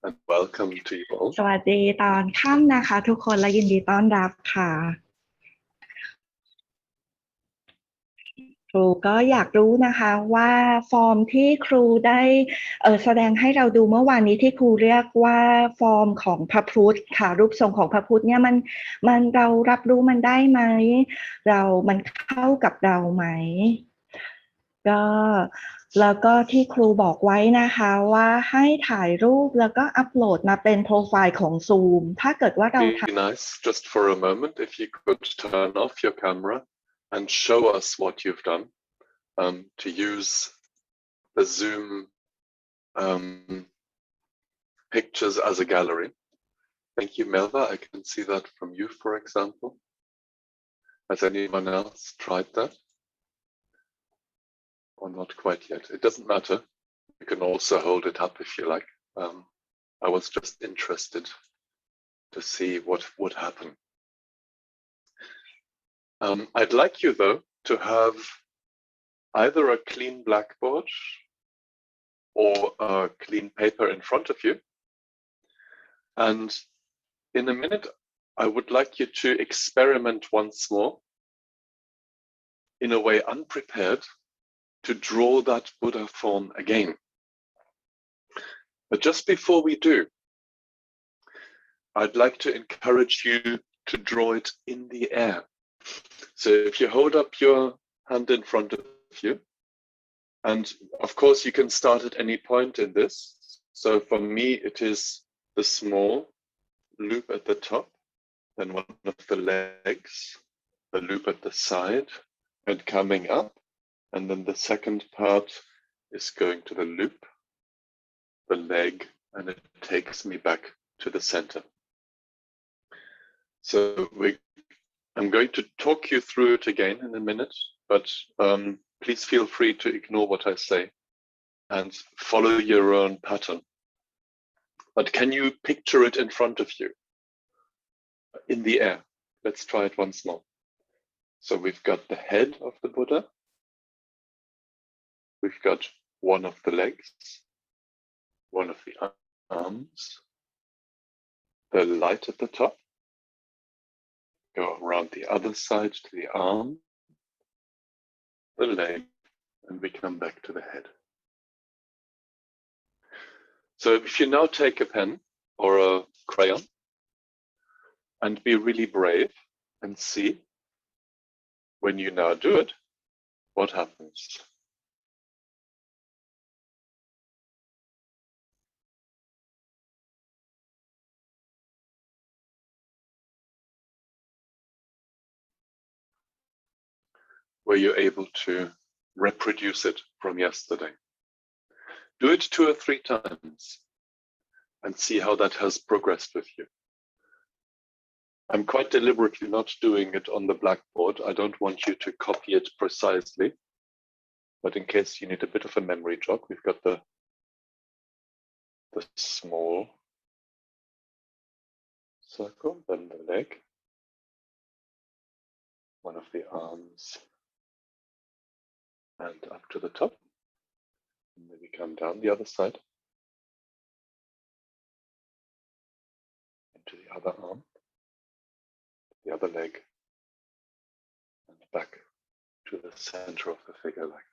and welcome to you all. สวัสดีตอนค่ำนะคะทุกคนและยินดีต้อนรับค่ะครูก็อยากรู้นะคะว่าฟอร์มที่ครูได้แสดงให้เราดูเมื่อวานนี้ที่ครูเรียกว่าฟอร์มของพระพุทธค่ะรูปทรงของพระพุทธเนี่ยมันเรารับรู้มันได้ไหมมันเข้ากับเราไหมก็แล้วก็ที่ครูบอกไว้นะคะว่าให้ถ่ายรูปแล้วก็อัปโหลดมาเป็นโปรไฟล์ของ Zoom ถ้าเกิดว่าเรา Be nice just for a moment if you could turn off your camera and show us what you've done to use the Zoom pictures as a gallery. Thank you, Melva. I can see that from you, for example. Has anyone else tried that? Or not quite yet? It doesn't matter. You can also hold it up if you like. I was just interested to see what would happen. I'd like you, though, to have either a clean blackboard or a clean paper in front of you. And in a minute, I would like you to experiment once more, in a way unprepared, to draw that Buddha form again. But just before we do, I'd like to encourage you to draw it in the air. So if you hold up your hand in front of you, and of course you can start at any point in this. So for me, it is the small loop at the top, then one of the legs, the loop at the side, and coming up. And then the second part is going to the loop, the leg, and it takes me back to the center. So I'm going to talk you through it again in a minute, but please feel free to ignore what I say and follow your own pattern. But can you picture it in front of you in the air? Let's try it once more. So we've got the head of the Buddha. We've got one of the legs, one of the arms, the light at the top. Go around the other side to the arm, the leg, and we come back to the head. So if you now take a pen or a crayon and be really brave and see, when you now do it, what happens? Were you able to reproduce it from yesterday? Do it 2 or 3 times and see how that has progressed with you. I'm quite deliberately not doing it on the blackboard. I don't want you to copy it precisely, but in case you need a bit of a memory jog, we've got the small circle, then the leg, one of the arms, and up to the top. And then we come down the other side into the other arm, the other leg, and back to the center of the figure like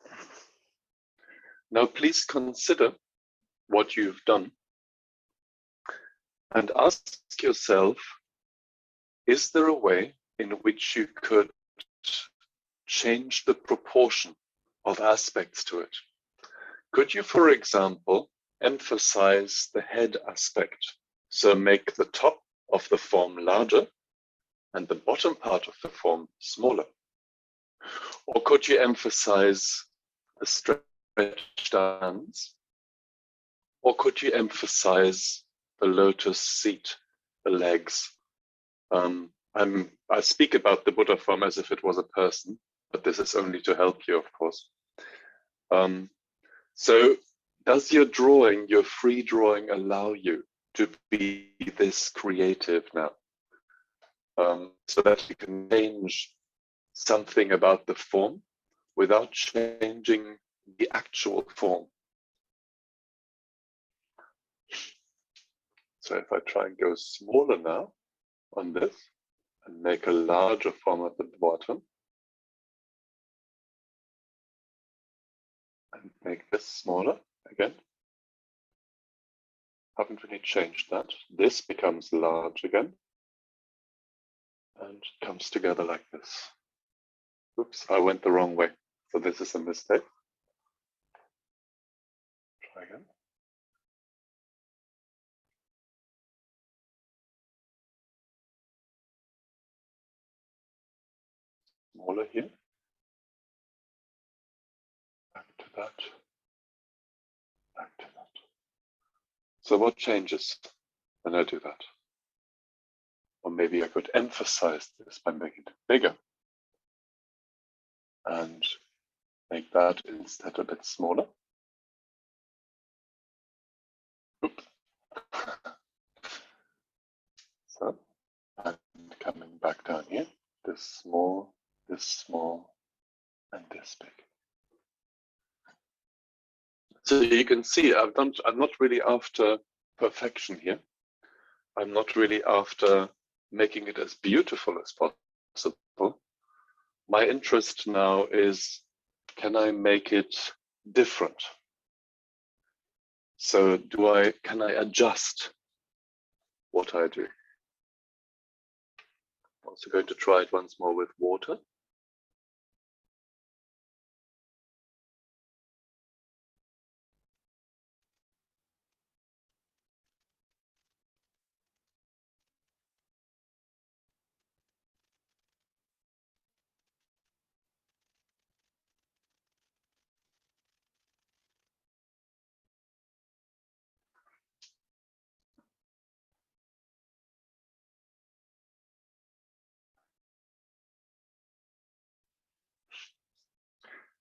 that. Now please consider what you've done and ask yourself, is there a way in which you could change the proportion of aspects to it? Could you, for example, emphasize the head aspect, so make the top of the form larger and the bottom part of the form smaller? Or could you emphasize the stretched hands? Or could you emphasize the lotus seat, the legs? I speak about the Buddha form as if it was a person, but this is only to help you, of course. So does your drawing, your free drawing, allow you to be this creative now? So that you can change something about the form without changing the actual form. So if I try and go smaller now on this and make a larger form at the bottom, and make this smaller again, haven't really changed that. This becomes large again and comes together like this. Oops, I went the wrong way. So this is a mistake. Try again. Smaller here. Back to that. Back to that. So what changes when I do that? Or maybe I could emphasize this by making it bigger and make that instead a bit smaller. Oops. So, and coming back down here, this small, and this big. So you can see I'm not really after perfection here. I'm not really after making it as beautiful as possible. My interest now is, can I make it different? So can I adjust what I do? I'm also going to try it once more with water.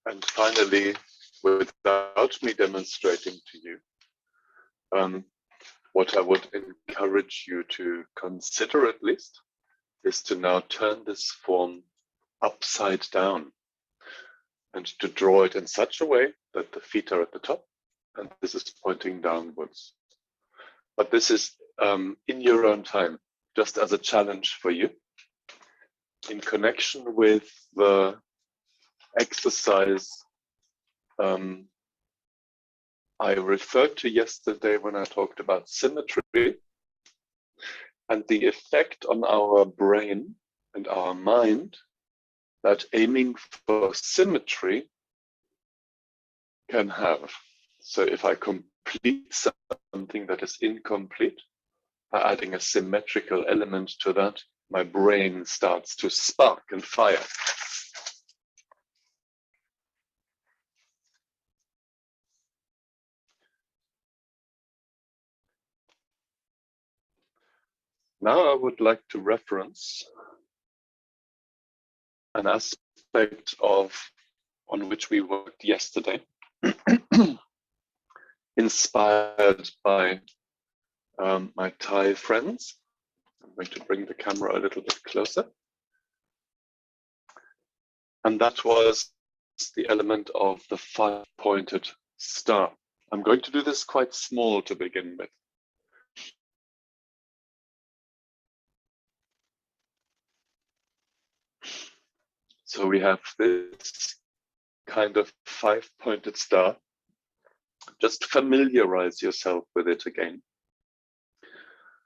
And finally, without me demonstrating to you, what I would encourage you to consider at least is to now turn this form upside down and to draw it in such a way that the feet are at the top and this is pointing downwards. But this is in your own time, just as a challenge for you. In connection with the exercise I referred to yesterday when I talked about symmetry and the effect on our brain and our mind that aiming for symmetry can have. So if I complete something that is incomplete, by adding a symmetrical element to that, my brain starts to spark and fire. Now I would like to reference an aspect on which we worked yesterday, inspired by my Thai friends. I'm going to bring the camera a little bit closer. And that was the element of the 5-pointed star. I'm going to do this quite small to begin with. So we have this kind of 5-pointed star. Just familiarize yourself with it again,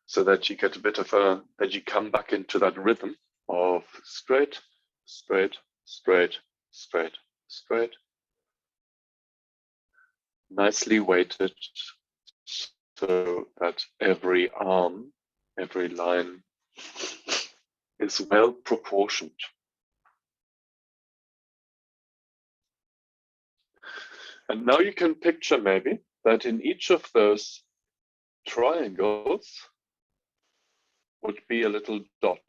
so that you get a bit of that you come back into that rhythm of straight, straight, straight, straight, straight. Nicely weighted so that every arm, every line is well proportioned. And now you can picture maybe that in each of those triangles would be a little dot.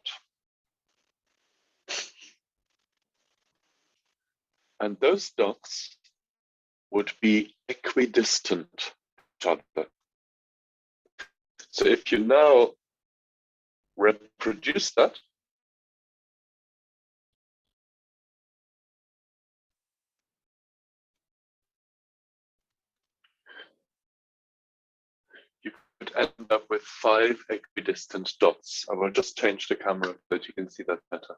And those dots would be equidistant to each other. So if you now reproduce that, end up with 5 equidistant dots. I will just change the camera so that you can see that better.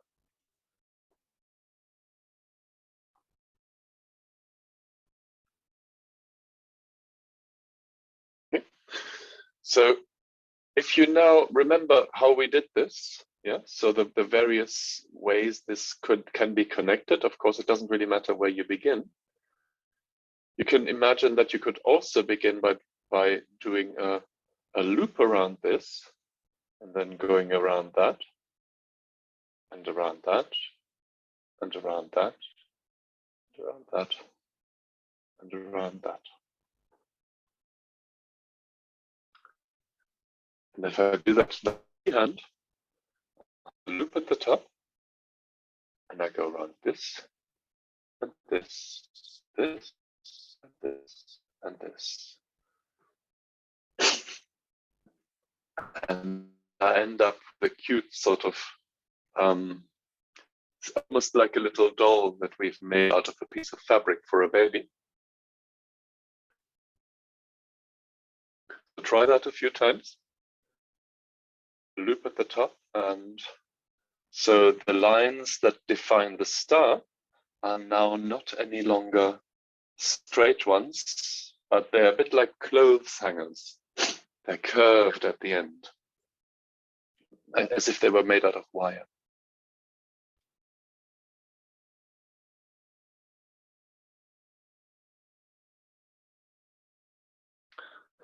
Okay. So if you now remember how we did this, yeah, so the various ways this can be connected, of course, it doesn't really matter where you begin. You can imagine that you could also begin by doing a loop around this, and then going around that, and around that, and around that, and around that, and around that. And if I do that with the hand, loop at the top, and I go around this, and this, this, and this, and this. And I end up with a cute sort of, it's almost like a little doll that we've made out of a piece of fabric for a baby. So try that a few times. Loop at the top, and so the lines that define the star are now not any longer straight ones, but they're a bit like clothes hangers. They're curved at the end, as if they were made out of wire.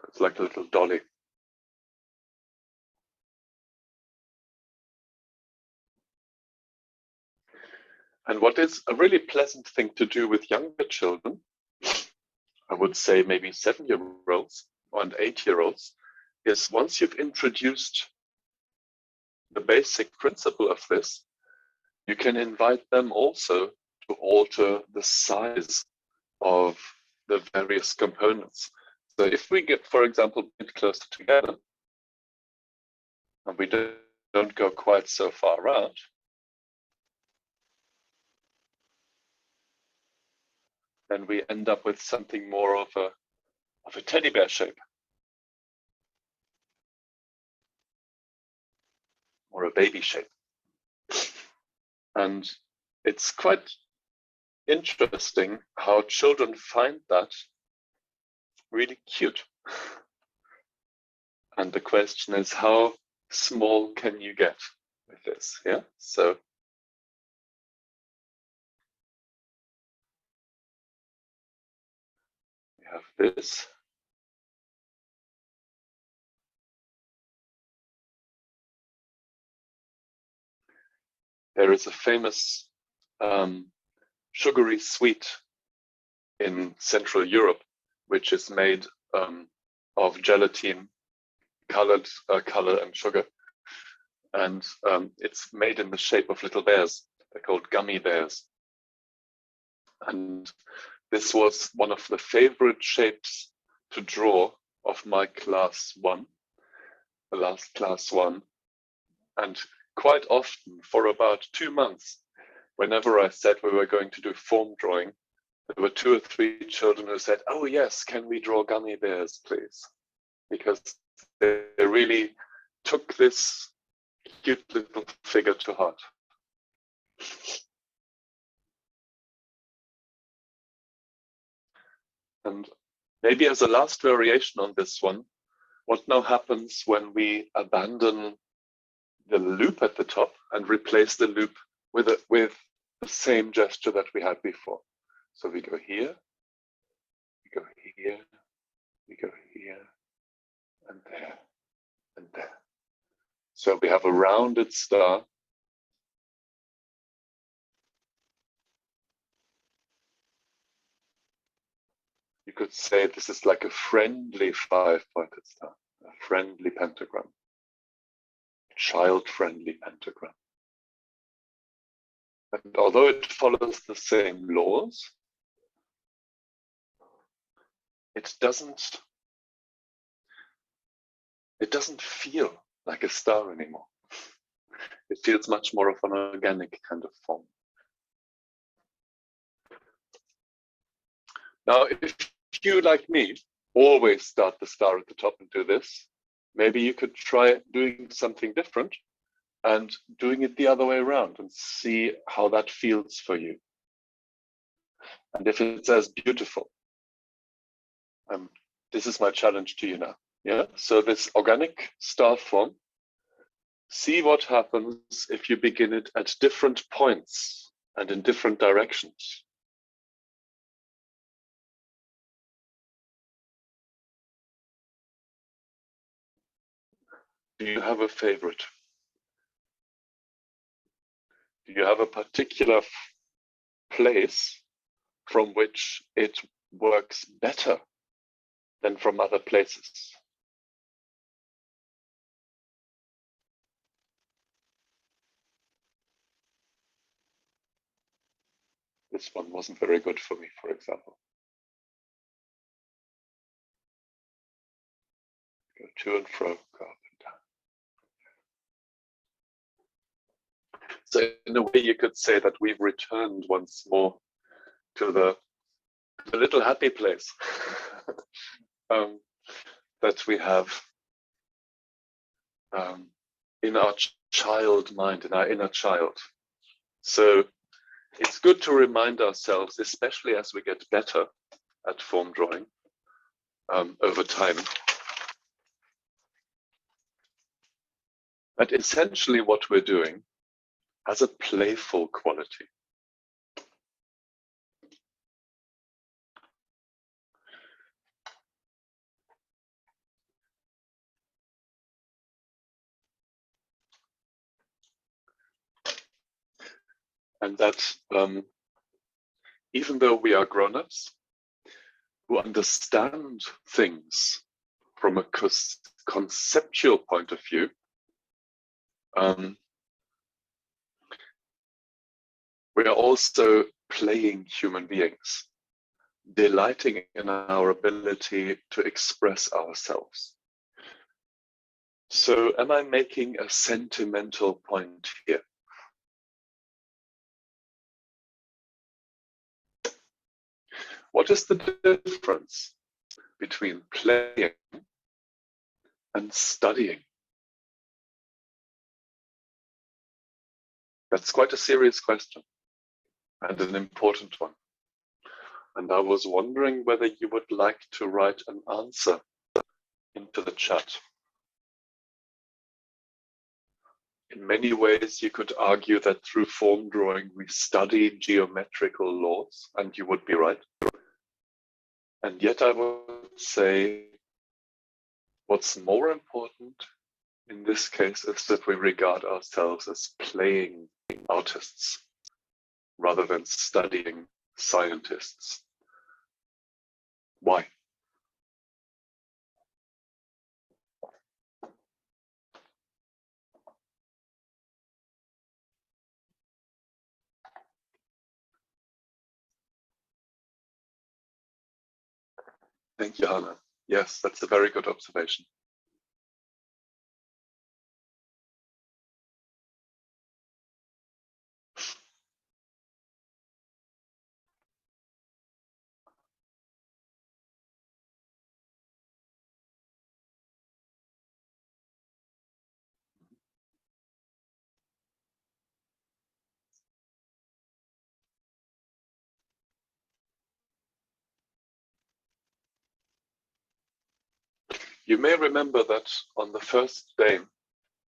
It's like a little dolly. And what is a really pleasant thing to do with younger children, I would say maybe 7-year-olds and 8-year-olds, is once you've introduced the basic principle of this, you can invite them also to alter the size of the various components. So if we get, for example, a bit closer together, and we don't go quite so far out, then we end up with something more of a teddy bear shape, or a baby shape. And it's quite interesting how children find that really cute. And the question is, how small can you get with this? Yeah, so we have this. There is a famous sugary sweet in Central Europe, which is made of gelatin, colored color and sugar. And it's made in the shape of little bears. They're called gummy bears. And this was one of the favorite shapes to draw of my class 1, the last class 1. And quite often, for about 2 months, whenever I said we were going to do form drawing, there were 2 or 3 children who said, "Oh yes, can we draw gummy bears, please?" Because they really took this cute little figure to heart. And maybe as a last variation on this one, what now happens when we abandon the loop at the top and replace the loop with the same gesture that we had before? So we go here, we go here, we go here, and there, and there. So we have a rounded star. You could say this is like a friendly 5-pointed star, a friendly pentagram, child-friendly pentagram. And although it follows the same laws, it doesn't feel like a star anymore. It feels much more of an organic kind of form. Now, if you, like me, always start the star at the top and do this, maybe you could try doing something different and doing it the other way around and see how that feels for you. And if it's as beautiful, this is my challenge to you now. Yeah. So this organic star form, see what happens if you begin it at different points and in different directions. Do you have a favorite? Do you have a particular place from which it works better than from other places? This one wasn't very good for me, for example. Go to and fro, go up and down. So in a way, you could say that we've returned once more to the little happy place that we have in our child mind, in our inner child. So it's good to remind ourselves, especially as we get better at form drawing over time, that essentially what we're doing has a playful quality. And that even though we are grown-ups who understand things from a conceptual point of view, we are also playing human beings, delighting in our ability to express ourselves. So am I making a sentimental point here? What is the difference between playing and studying? That's quite a serious question and an important one. And I was wondering whether you would like to write an answer into the chat. In many ways, you could argue that through form drawing, we study geometrical laws, and you would be right. And yet I would say what's more important in this case is that we regard ourselves as playing artists rather than studying scientists. Why? Thank you, Hannah. Yes, that's a very good observation. You may remember that on the first day,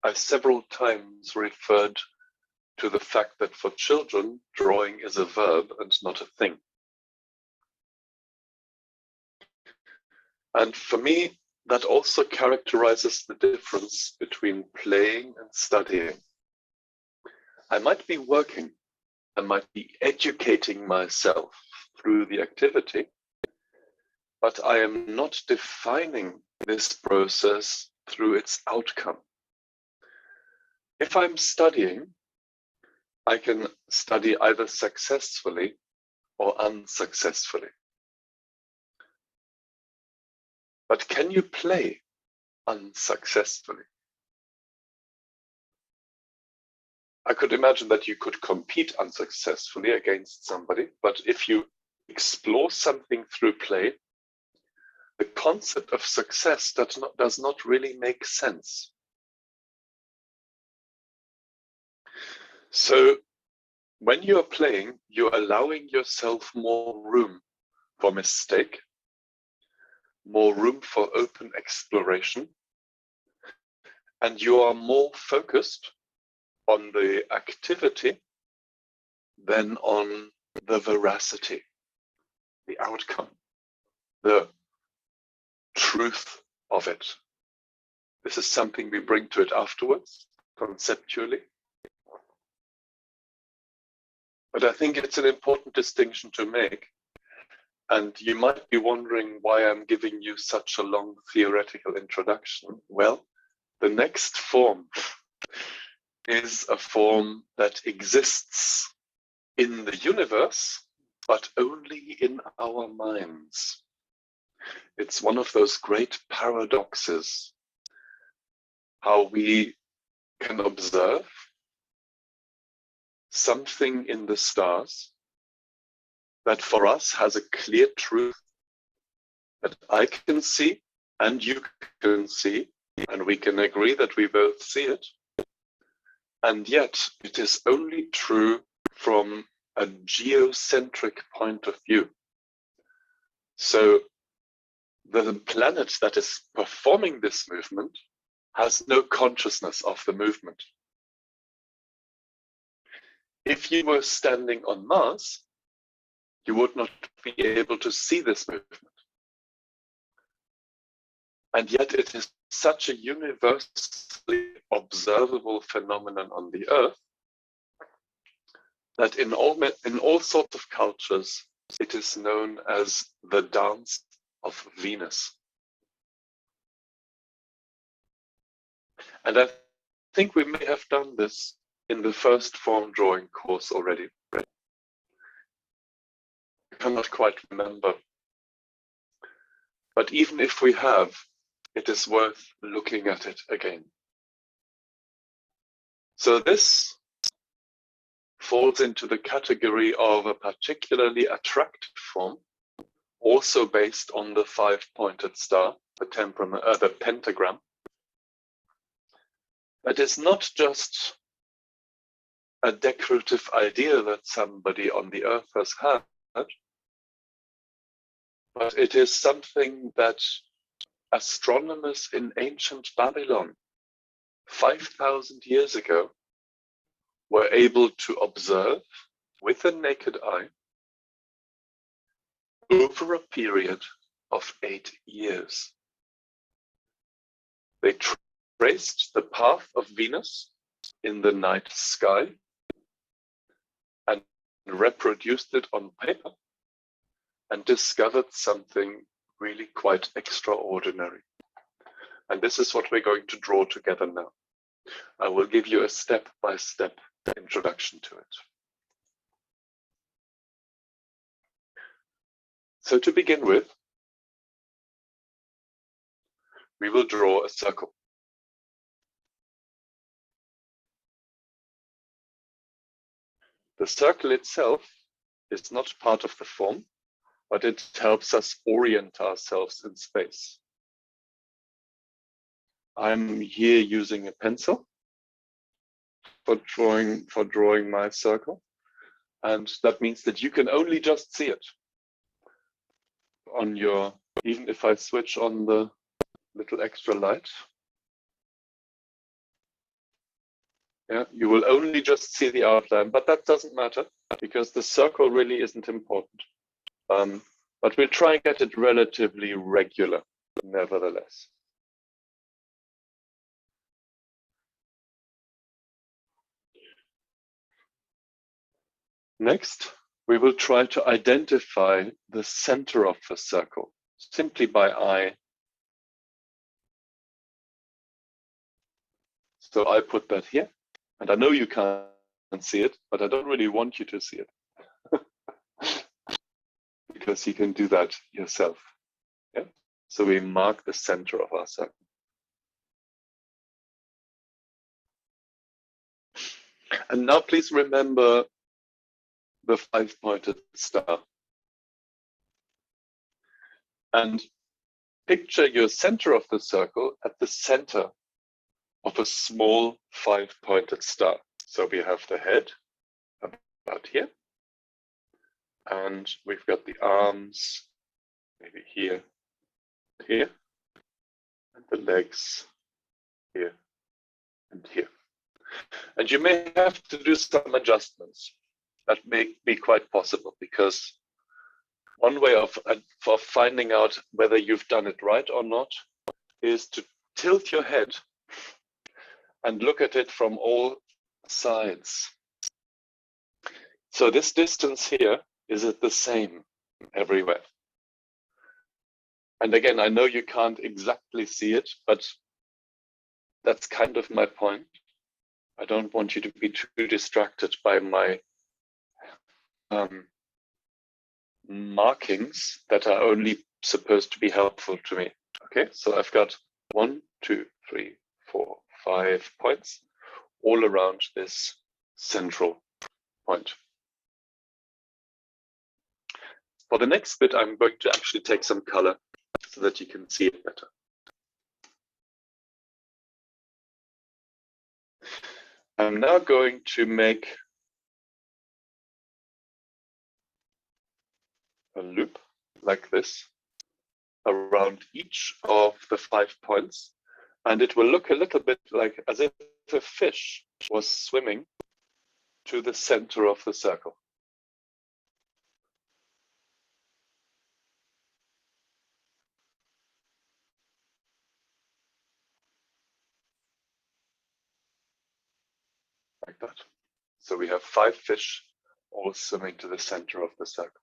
I several times referred to the fact that for children, drawing is a verb and not a thing. And for me, that also characterizes the difference between playing and studying. I might be working, I might be educating myself through the activity, but I am not defining this process through its outcome. If I'm studying, I can study either successfully or unsuccessfully. But can you play unsuccessfully? I could imagine that you could compete unsuccessfully against somebody, but if you explore something through play, the concept of success does not really make sense. So when you're playing, you're allowing yourself more room for mistake, more room for open exploration, and you are more focused on the activity than on the veracity, the outcome, the truth of it. This is something we bring to it afterwards, conceptually. But I think it's an important distinction to make. And you might be wondering why I'm giving you such a long theoretical introduction. Well, the next form is a form that exists in the universe, but only in our minds. It's one of those great paradoxes, how we can observe something in the stars that for us has a clear truth that I can see and you can see, and we can agree that we both see it. And yet it is only true from a geocentric point of view. So the planet that is performing this movement has no consciousness of the movement. If you were standing on Mars, you would not be able to see this movement. And yet it is such a universally observable phenomenon on the Earth that in all sorts of cultures, it is known as the dance of Venus. And I think we may have done this in the first form drawing course already. I cannot quite remember. But even if we have, it is worth looking at it again. So this falls into the category of a particularly attractive form, also based on the five-pointed star, the pentagram. That is not just a decorative idea that somebody on the Earth has had, but it is something that astronomers in ancient Babylon 5,000 years ago were able to observe with the naked eye over a period of 8 years. They traced the path of Venus in the night sky and reproduced it on paper and discovered something really quite extraordinary. And this is what we're going to draw together now. I will give you a step-by-step introduction to it. So to begin with, we will draw a circle. The circle itself is not part of the form, but it helps us orient ourselves in space. I'm here using a pencil for drawing my circle, and that means that you can only just see it on your, even if I switch on the little extra light. Yeah, you will only just see the outline, but that doesn't matter because the circle really isn't important. But we'll try and get it relatively regular, nevertheless. Next, we will try to identify the center of the circle simply by eye. So I put that here, and I know you can't see it, but I don't really want you to see it. Because you can do that yourself. Yeah? So we mark the center of our circle. And now please remember the five-pointed star. And picture your center of the circle at the center of a small 5-pointed star. So we have the head about here, and we've got the arms maybe here, here, and the legs here and here. And you may have to do some adjustments. That may be quite possible, because one way of finding out whether you've done it right or not is to tilt your head and look at it from all sides. So this distance here, is it the same everywhere? And again, I know you can't exactly see it, but that's kind of my point. I don't want you to be too distracted by my markings that are only supposed to be helpful to me. Okay, so I've got 1, 2, 3, 4, 5 points all around this central point. For the next bit, I'm going to actually take some color so that you can see it better. I'm now going to make a loop like this around each of the 5 points, and it will look a little bit like as if a fish was swimming to the center of the circle. Like that. So we have 5 fish all swimming to the center of the circle.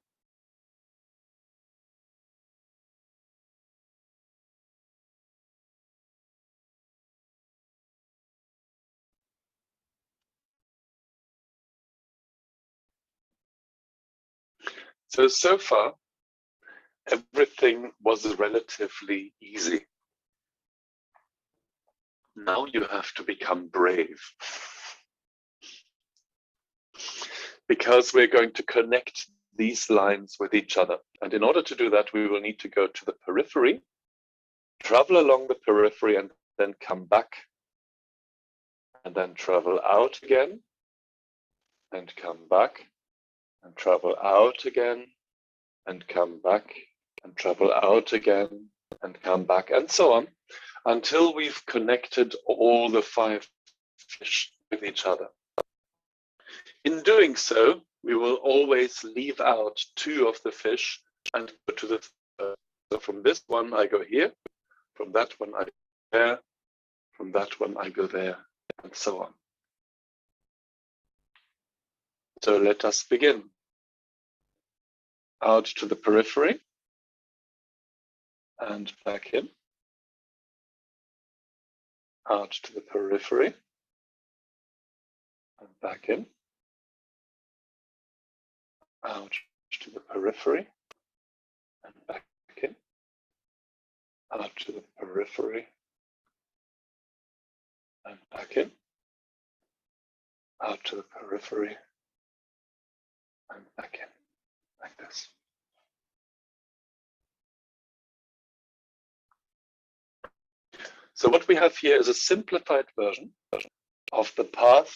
So far, everything was relatively easy. Now you have to become brave, because we're going to connect these lines with each other. And in order to do that, we will need to go to the periphery, travel along the periphery, and then come back, and then travel out again, and come back, and travel out again, and come back, and travel out again, and come back, and so on, until we've connected all the 5 fish with each other. In doing so, we will always leave out 2 of the fish and go to the third. So from this one, I go here, from that one, I go there, from that one, I go there, and so on. So let us begin. Out to the periphery, and back in. Out to the periphery, and back in. Out to the periphery, and back in. Out to the periphery, and back in. Out to the periphery, and back in, like this. So what we have here is a simplified version of the path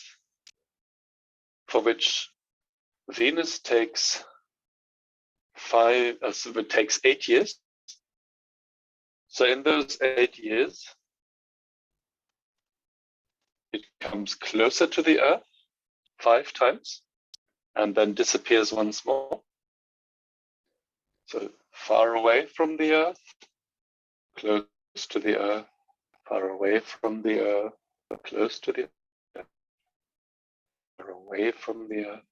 for which Venus takes 8 years. So in those 8 years, it comes closer to the Earth 5 times and then disappears once more. So far away from the Earth, close to the Earth, far away from the Earth, close to the Earth, far away from the Earth,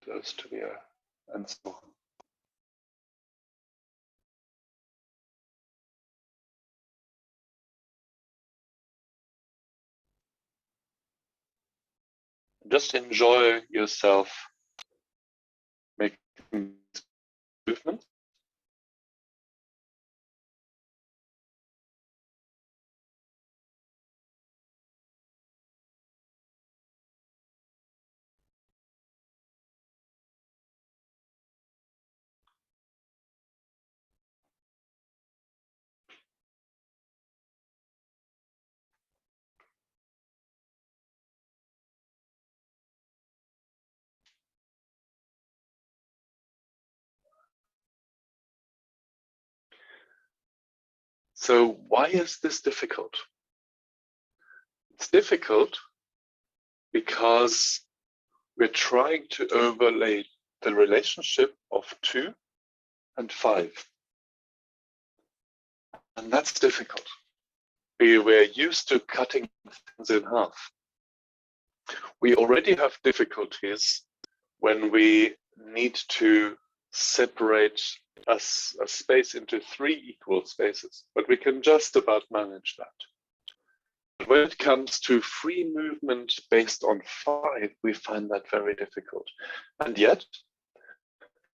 close to the Earth, and so on. Just enjoy yourself making movements. So why is this difficult? It's difficult because we're trying to overlay the relationship of 2 and 5. And that's difficult. We're used to cutting things in half. We already have difficulties when we need to separate a space into 3 equal spaces, but we can just about manage that. But when it comes to free movement based on 5, we find that very difficult. And yet,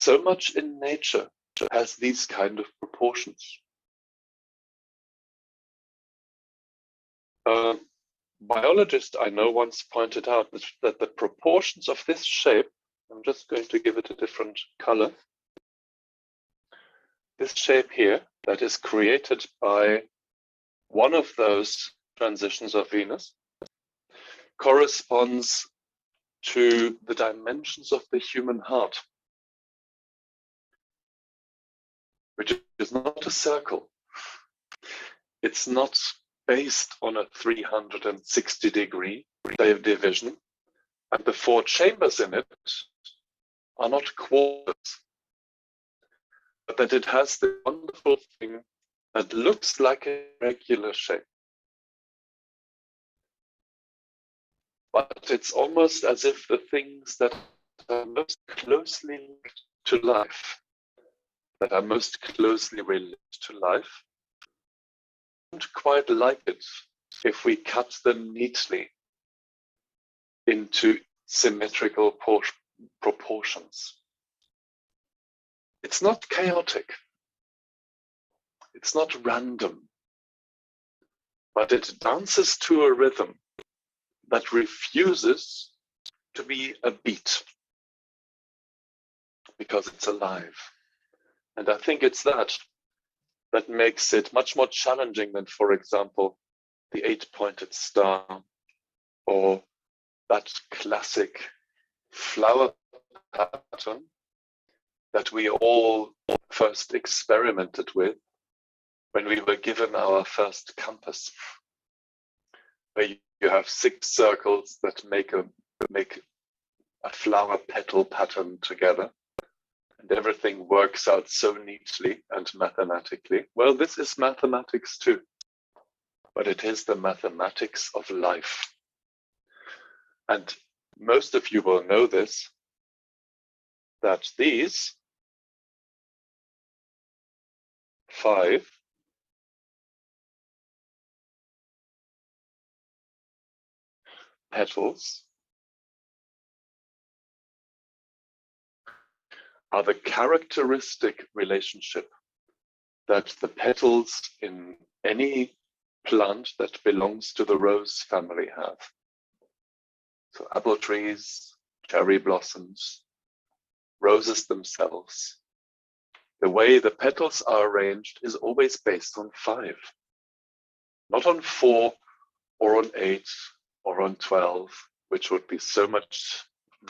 so much in nature has these kind of proportions. A biologist I know once pointed out that the proportions of this shape, I'm just going to give it a different color. This shape here, that is created by one of those transitions of Venus, corresponds to the dimensions of the human heart, which is not a circle. It's not based on a 360-degree division, and the 4 chambers in it are not quarters, but that it has the wonderful thing that looks like a regular shape. But it's almost as if the things that are most closely linked to life, that are most closely related to life, don't quite like it if we cut them neatly into symmetrical proportions. It's not chaotic. It's not random. But it dances to a rhythm that refuses to be a beat because it's alive. And I think it's that makes it much more challenging than, for example, the 8-pointed star or that classic flower pattern that we all first experimented with when we were given our first compass, where you have 6 circles that make a flower petal pattern together, and everything works out so neatly and mathematically. Well, this is mathematics too, but it is the mathematics of life. And most of you will know this, that these 5 petals are the characteristic relationship that the petals in any plant that belongs to the rose family have. So apple trees, cherry blossoms, roses themselves. The way the petals are arranged is always based on 5, not on 4 or on 8 or on 12, which would be so much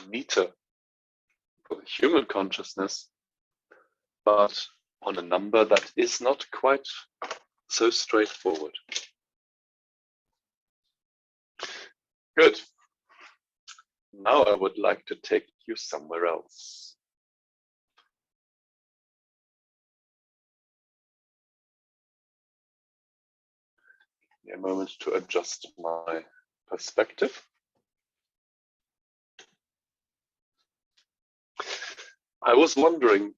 neater for the human consciousness, but on a number that is not quite so straightforward. Good. Now I would like to take you somewhere else. A moment to adjust my perspective. I was wondering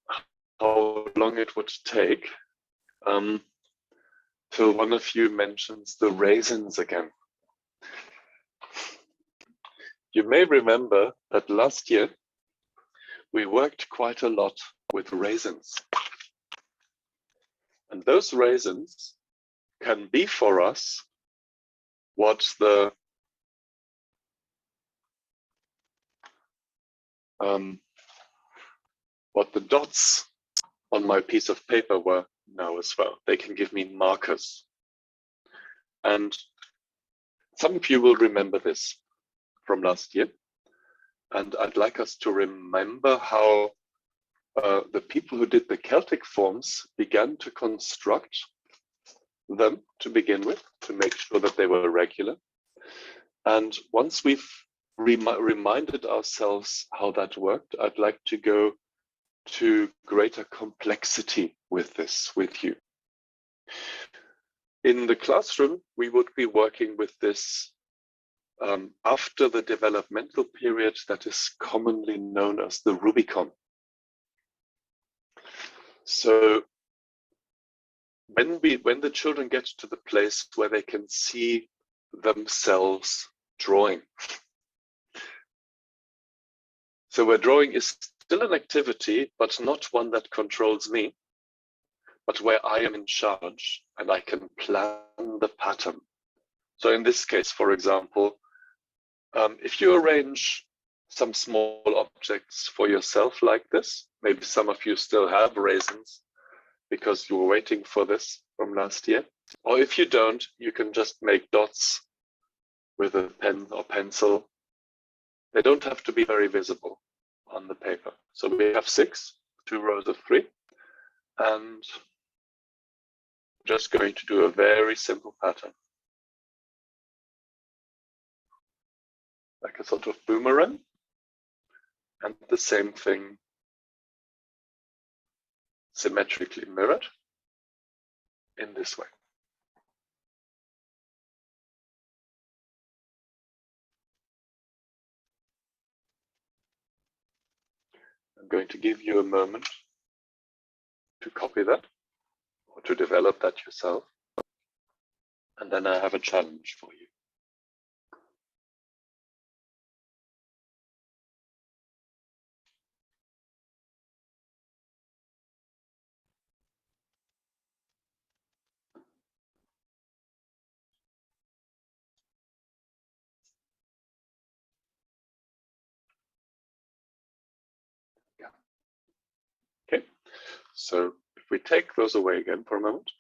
how long it would take till one of you mentions the raisins again. You may remember that last year we worked quite a lot with raisins. And those raisins can be for us what the dots on my piece of paper were now as well. They can give me markers. And some of you will remember this from last year. And I'd like us to remember how the people who did the Celtic forms began to construct them to begin with, to make sure that they were regular. And once we've reminded ourselves how that worked, I'd like to go to greater complexity with this with you. In the classroom, we would be working with this after the developmental period that is commonly known as the Rubicon. So when the children get to the place where they can see themselves drawing, so where drawing is still an activity, but not one that controls me, but where I am in charge and I can plan the pattern. So in this case, for example, if you arrange some small objects for yourself like this, maybe some of you still have raisins because you were waiting for this from last year. Or if you don't, you can just make dots with a pen or pencil. They don't have to be very visible on the paper. So we have 6, 2 rows of 3, and just going to do a very simple pattern. Like a sort of boomerang, and the same thing symmetrically mirrored in this way. I'm going to give you a moment to copy that or to develop that yourself. And then I have a challenge for you. Okay, so if we take those away again for a moment,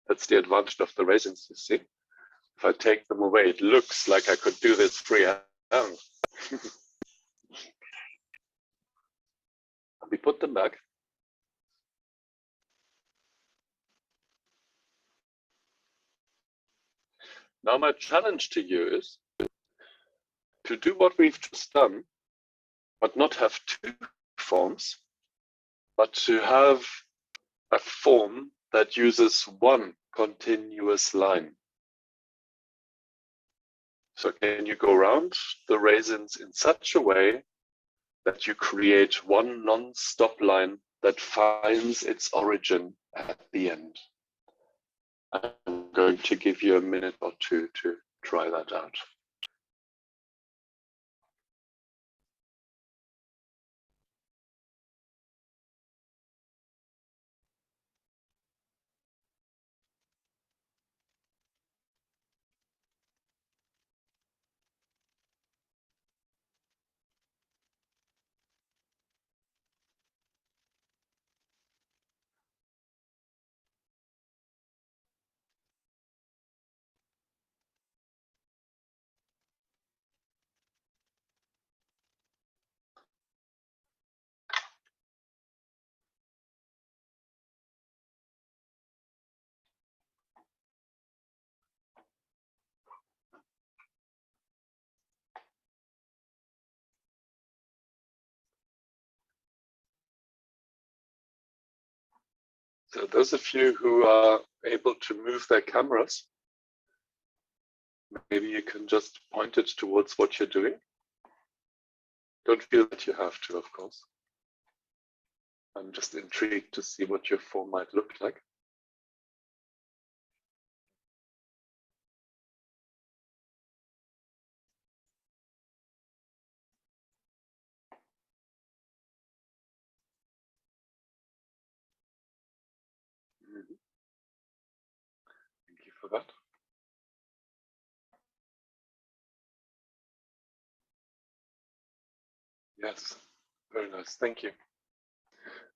that's the advantage of the raisins, you see. If I take them away, it looks like I could do this freehand. And we put them back. Now my challenge to you is to do what we've just done, but not have 2 forms, but to have a form that uses 1 continuous line. So can you go around the raisins in such a way that you create 1 non-stop line that finds its origin at the end? I'm going to give you a minute or 2 to try that out. So those of you who are able to move their cameras, maybe you can just point it towards what you're doing. Don't feel that you have to, of course. I'm just intrigued to see what your form might look like. Thank you for that. Yes, very nice. Thank you.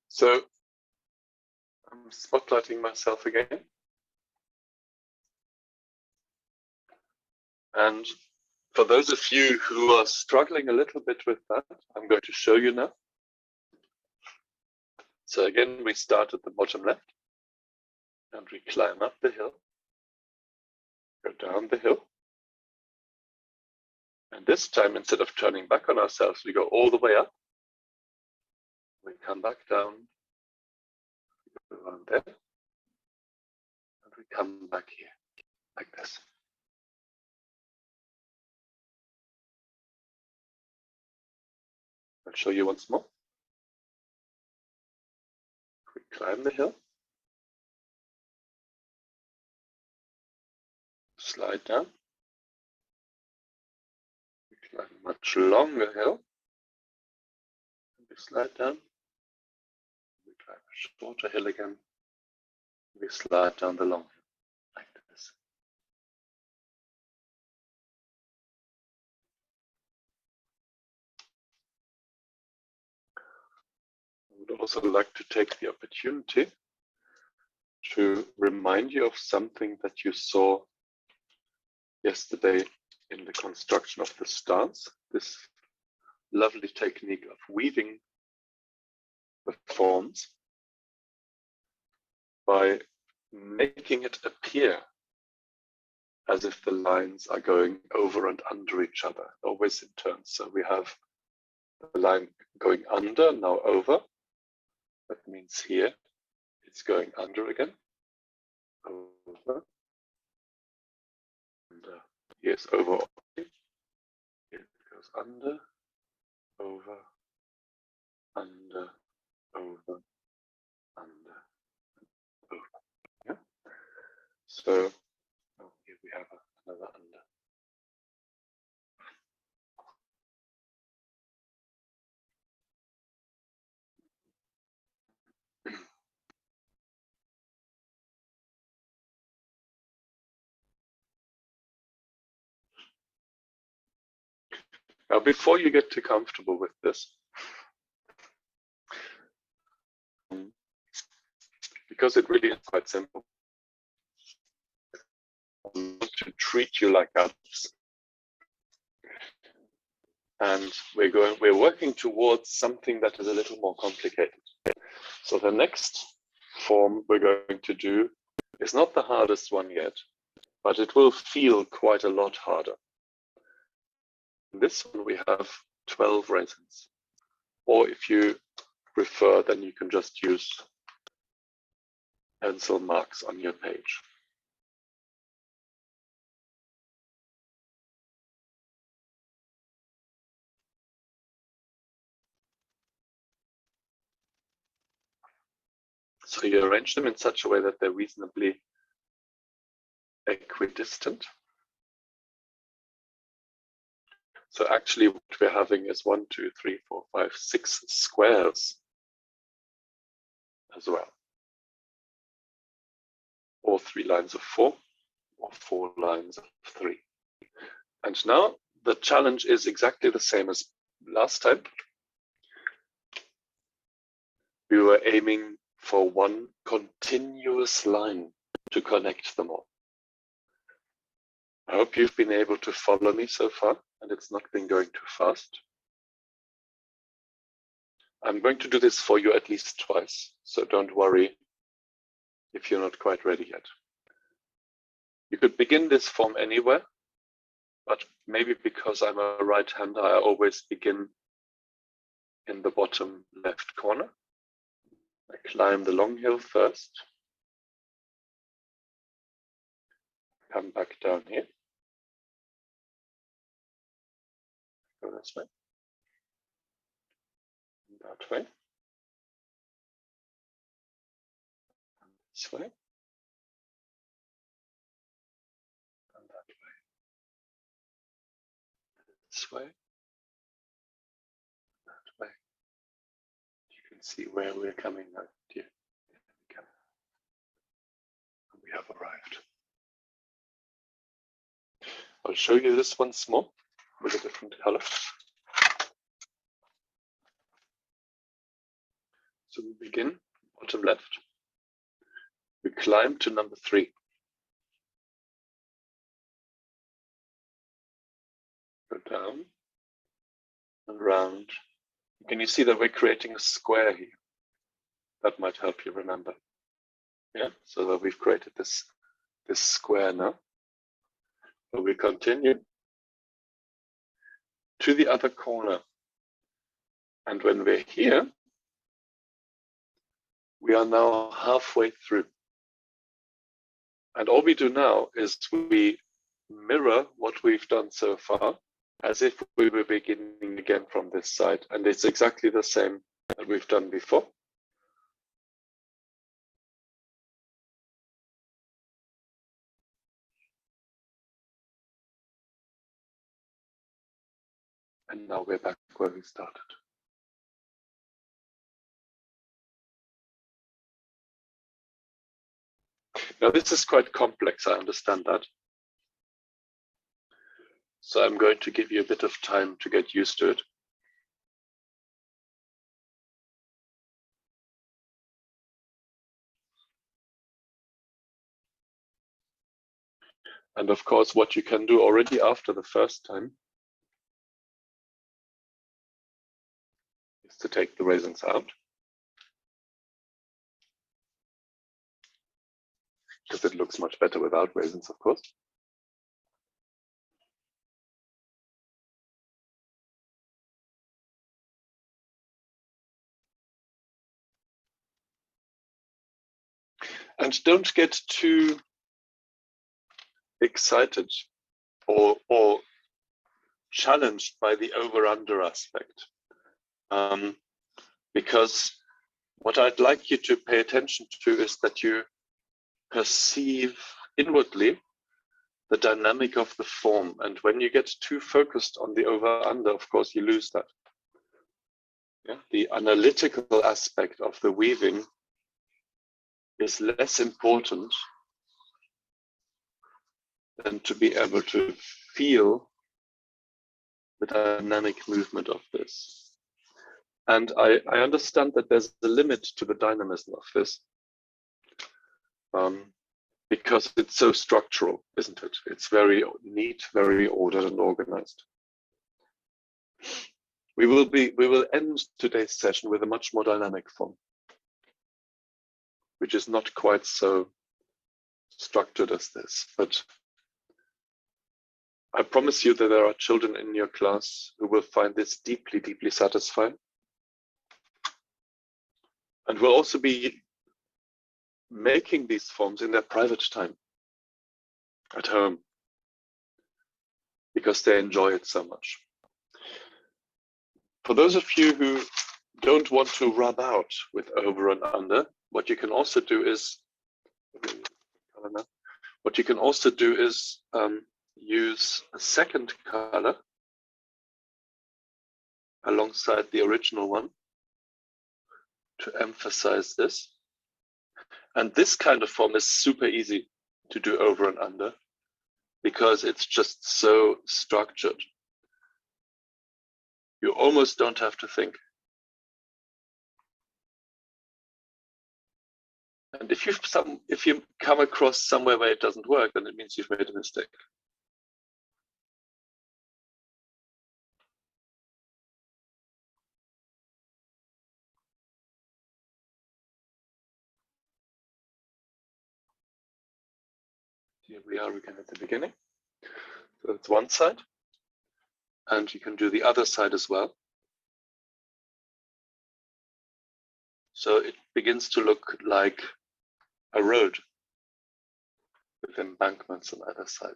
So I'm spotlighting myself again. And for those of you who are struggling a little bit with that, I'm going to show you now. So again, we start at the bottom left. And we climb up the hill, go down the hill. And this time, instead of turning back on ourselves, we go all the way up. We come back down, we go around there, and we come back here, like this. I'll show you once more. We climb the hill, slide down, we climb a much longer hill, we slide down, we climb a shorter hill again, we slide down the long hill, like this. I would also like to take the opportunity to remind you of something that you saw yesterday in the construction of the stance, this lovely technique of weaving the forms by making it appear as if the lines are going over and under each other, always in turns. So we have the line going under, now over. That means here it's going under again, over, and here's over. It goes under, over, under, over, under, over. Yeah. So here we have another under. Now, before you get too comfortable with this, because it really is quite simple, I want to treat you like adults. And we're working towards something that is a little more complicated. So the next form we're going to do is not the hardest one yet, but it will feel quite a lot harder. In this one we have 12 raisins, or if you prefer, then you can just use pencil marks on your page. So you arrange them in such a way that they're reasonably equidistant. So actually what we're having is 1, 2, 3, 4, 5, 6 squares as well. Or 3 lines of 4, or 4 lines of 3. And now the challenge is exactly the same as last time. We were aiming for one continuous line to connect them all. I hope you've been able to follow me so far and it's not been going too fast. I'm going to do this for you at least twice, so don't worry if you're not quite ready yet. You could begin this form anywhere, but maybe because I'm a right-hander, I always begin in the bottom left corner. I climb the long hill first, come back down here, go this way, and that way, and this way, and that way, this way, that way. You can see where we're coming now, dear. We have arrived. I'll show you this once more with a different color. So we begin bottom left. We climb to number 3. Go down and round. Can you see that we're creating a square here? That might help you remember. Yeah, so that we've created this square now. So we continue to the other corner. And when we're here, we are now halfway through. And all we do now is we mirror what we've done so far as if we were beginning again from this side. And it's exactly the same that we've done before. And now we're back where we started. Now this is quite complex, I understand that. So I'm going to give you a bit of time to get used to it. And of course, what you can do already after the first time is to take the raisins out. Because it looks much better without raisins, of course. And don't get too excited or challenged by the over-under aspect. Because what I'd like you to pay attention to is that you perceive inwardly the dynamic of the form. And when you get too focused on the over-under, of course, you lose that. Yeah? The analytical aspect of the weaving is less important than to be able to feel the dynamic movement of this. And I understand that there's a limit to the dynamism of this because it's so structural, isn't it? It's very neat, very ordered and organized. We will end today's session with a much more dynamic form, which is not quite so structured as this, but I promise you that there are children in your class who will find this deeply, deeply satisfying. And will also be making these forms in their private time at home because they enjoy it so much. For those of you who don't want to rub out with over and under, what you can also do is use a second color alongside the original one to emphasize this. And this kind of form is super easy to do over and under because it's just so structured. You almost don't have to think. And if you come across somewhere where it doesn't work, then it means you've made a mistake. Here we are again at the beginning. So that's one side. And you can do the other side as well. So it begins to look like a road with embankments on either side.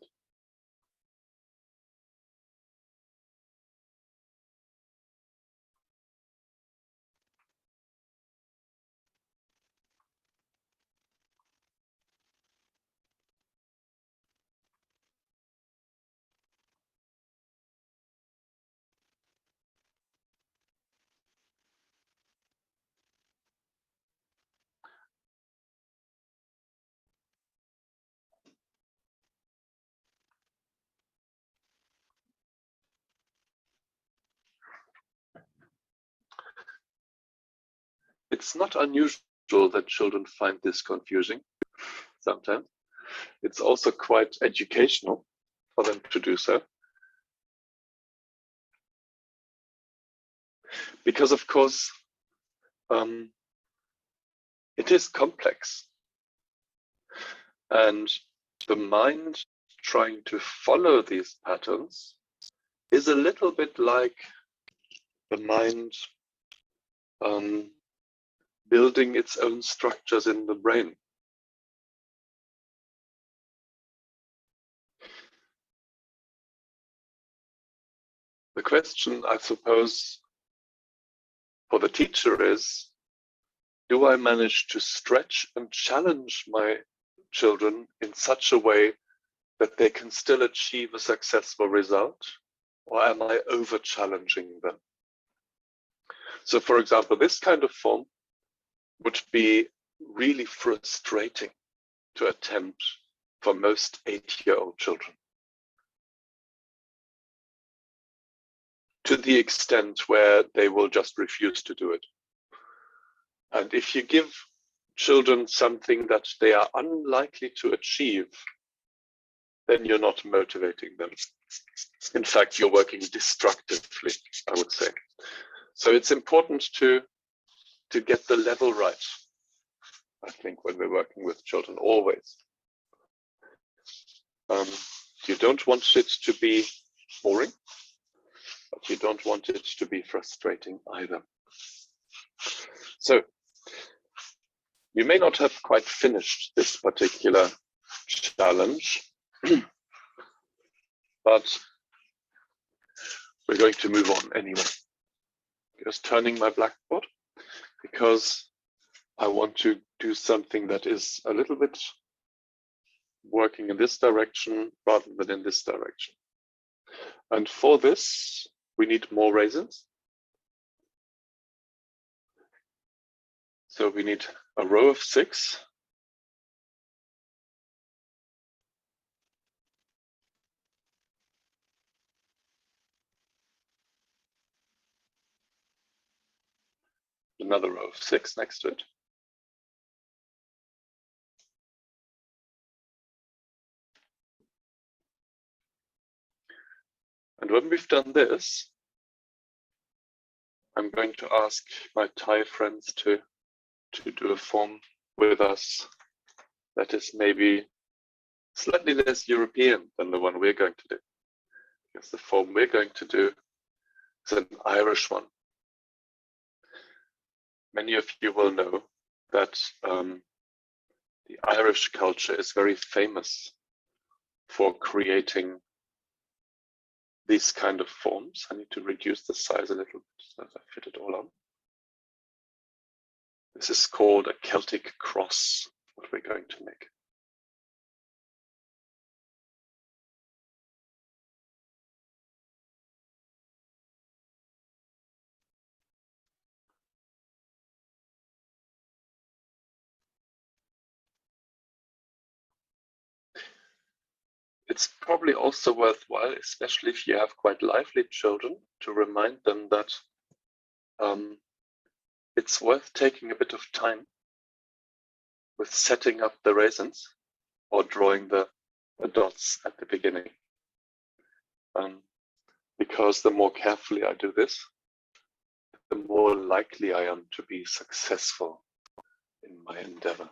It's not unusual that children find this confusing sometimes. It's also quite educational for them to do so. Because of course, it is complex. And the mind trying to follow these patterns is a little bit like the mind building its own structures in the brain. The question, I suppose, for the teacher is, do I manage to stretch and challenge my children in such a way that they can still achieve a successful result? Or am I over-challenging them? So, for example, this kind of form would be really frustrating to attempt for most 8-year-old children. To the extent where they will just refuse to do it. And if you give children something that they are unlikely to achieve, then you're not motivating them. In fact, you're working destructively, I would say. So it's important to get the level right, I think, when we're working with children, always. You don't want it to be boring, but you don't want it to be frustrating either. So you may not have quite finished this particular challenge, but we're going to move on anyway. Just turning my blackboard because I want to do something that is a little bit working in this direction rather than in this direction. And for this, we need more raisins. So we need a row of 6. Another row of 6 next to it. And when we've done this, I'm going to ask my Thai friends to do a form with us that is maybe slightly less European than the one we're going to do. Because the form we're going to do is an Irish one. Many of you will know that the Irish culture is very famous for creating these kind of forms. I need to reduce the size a little bit so that I fit it all on. This is called a Celtic cross, what we're going to make. It's probably also worthwhile, especially if you have quite lively children, to remind them that it's worth taking a bit of time with setting up the raisins or drawing the dots at the beginning. Because the more carefully I do this, the more likely I am to be successful in my endeavor.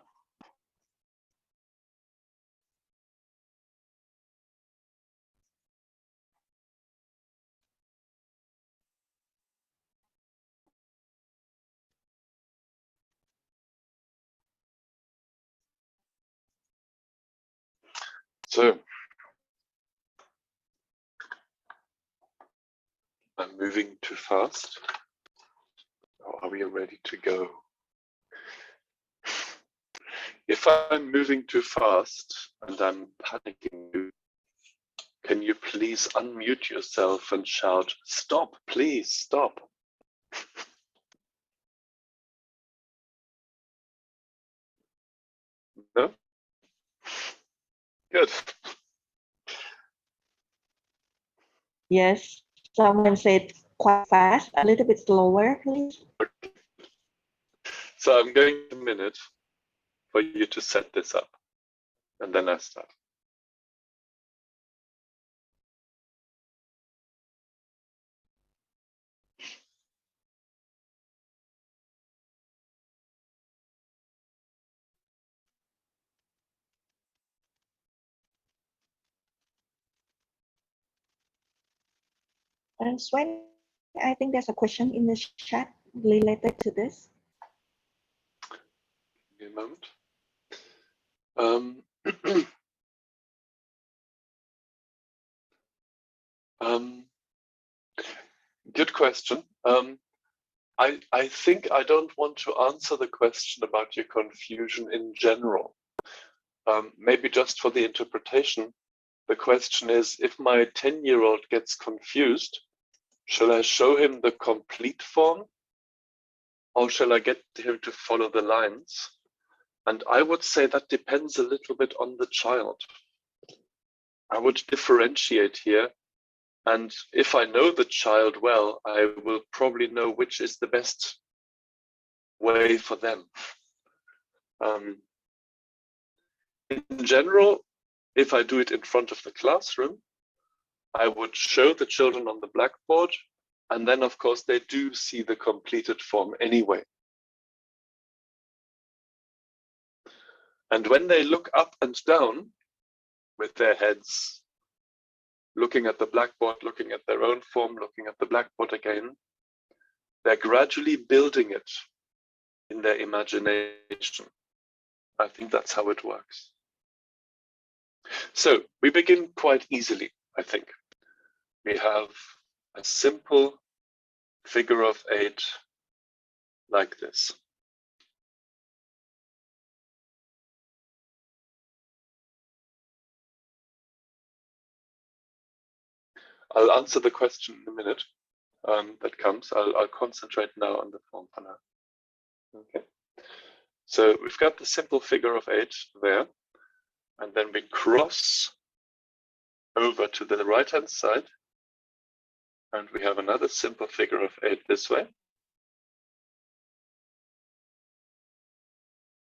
So I'm moving too fast. Or are we ready to go? If I'm moving too fast and I'm panicking, can you please unmute yourself and shout, "Stop, please, stop." No? Good. Yes, someone said quite fast, a little bit slower, please. Okay. So I'm going a minute for you to set this up, and then I start. Sven, I think there's a question in the chat related to this. Give me a moment. Good question. I think I don't want to answer the question about your confusion in general. Maybe just for the interpretation, the question is, if my 10-year-old gets confused, shall I show him the complete form, or shall I get him to follow the lines? And I would say that depends a little bit on the child. I would differentiate here. And if I know the child well, I will probably know which is the best way for them. In general, if I do it in front of the classroom, I would show the children on the blackboard, and then of course they do see the completed form anyway. And when they look up and down with their heads, looking at the blackboard, looking at their own form, looking at the blackboard again, they're gradually building it in their imagination. I think that's how it works. So we begin quite easily, I think. We have a simple figure of 8 like this. I'll answer the question in a minute that comes. I'll concentrate now on the form for now. Okay. So we've got the simple figure of 8 there, and then we cross over to the right-hand side, and we have another simple figure of 8 this way.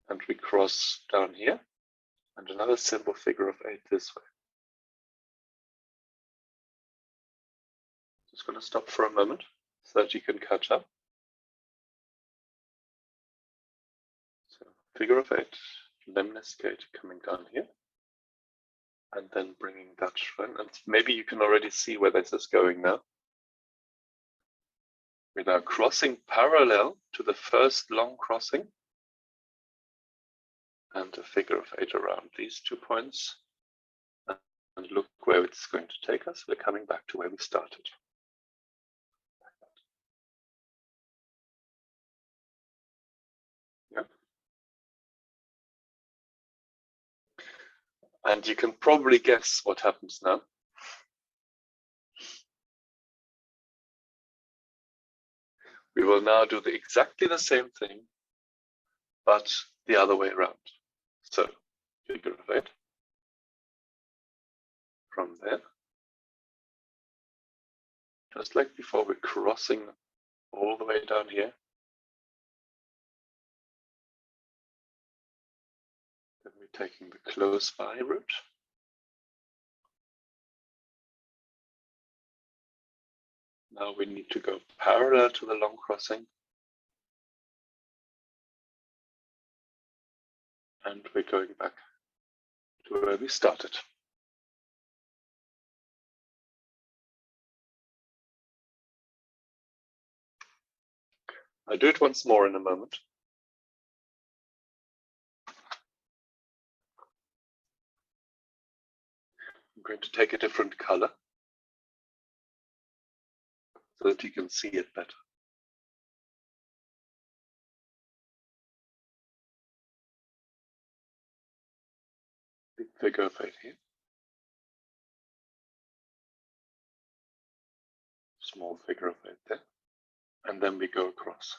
And we cross down here, and another simple figure of 8 this way. Just going to stop for a moment so that you can catch up. So figure of 8, lemniscate coming down here, and then bringing that in. And maybe you can already see where this is going now. We're now crossing parallel to the first long crossing, and a figure of 8 around these 2 points. And look where it's going to take us. We're coming back to where we started. Yeah. And you can probably guess what happens now. We will now do exactly the same thing, but the other way around. So, figure of 8 from there. Just like before, we're crossing all the way down here. Then we're taking the close by route. Now we need to go parallel to the long crossing. And we're going back to where we started. I'll do it once more in a moment. I'm going to take a different color so that you can see it better. Big figure of 8 here. Small figure of 8 there. And then we go across.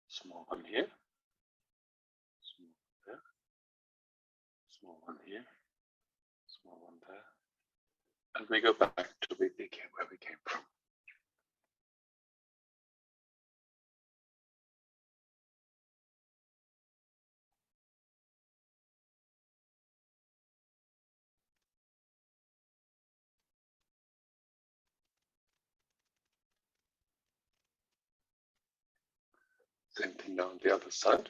Small one here. Small one there. Small one here. Small one there. And we go back to where we came from. Same thing now on the other side.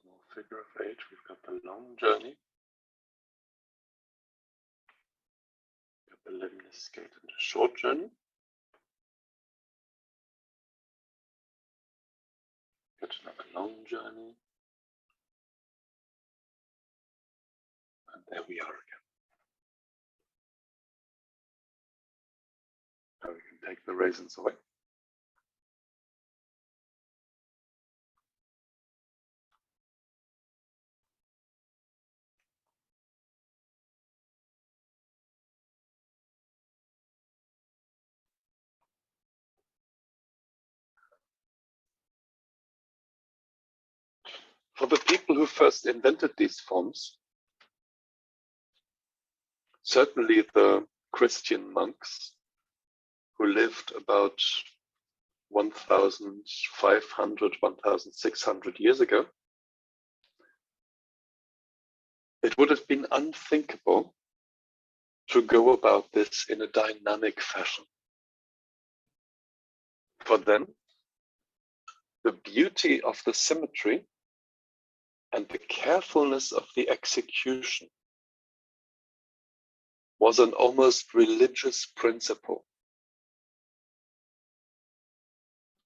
Small figure. figure of 8, we've got the long journey. We've got the limbless skate and the short journey. Got another long journey. And there we are again. Now we can take the raisins away. For the people who first invented these forms, certainly the Christian monks who lived about 1,500, 1,600 years ago, it would have been unthinkable to go about this in a dynamic fashion. For them, the beauty of the symmetry and the carefulness of the execution was an almost religious principle.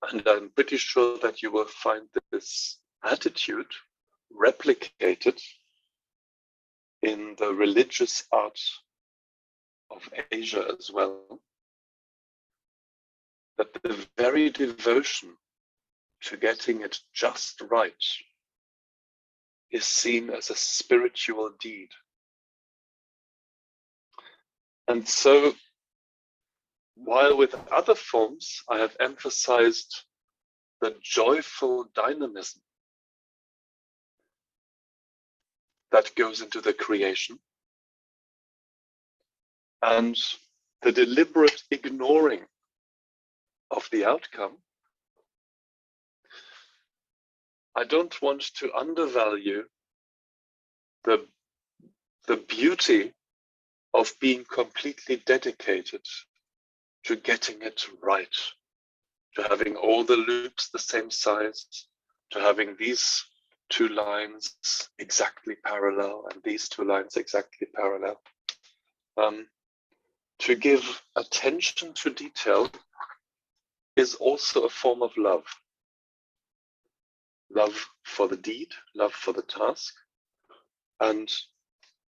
And I'm pretty sure that you will find this attitude replicated in the religious art of Asia as well. That the very devotion to getting it just right is seen as a spiritual deed. And so, while with other forms I have emphasized the joyful dynamism that goes into the creation and the deliberate ignoring of the outcome, I don't want to undervalue the beauty of being completely dedicated to getting it right, to having all the loops the same size, to having these two lines exactly parallel and these two lines exactly parallel. To give attention to detail is also a form of love. Love for the deed, love for the task. And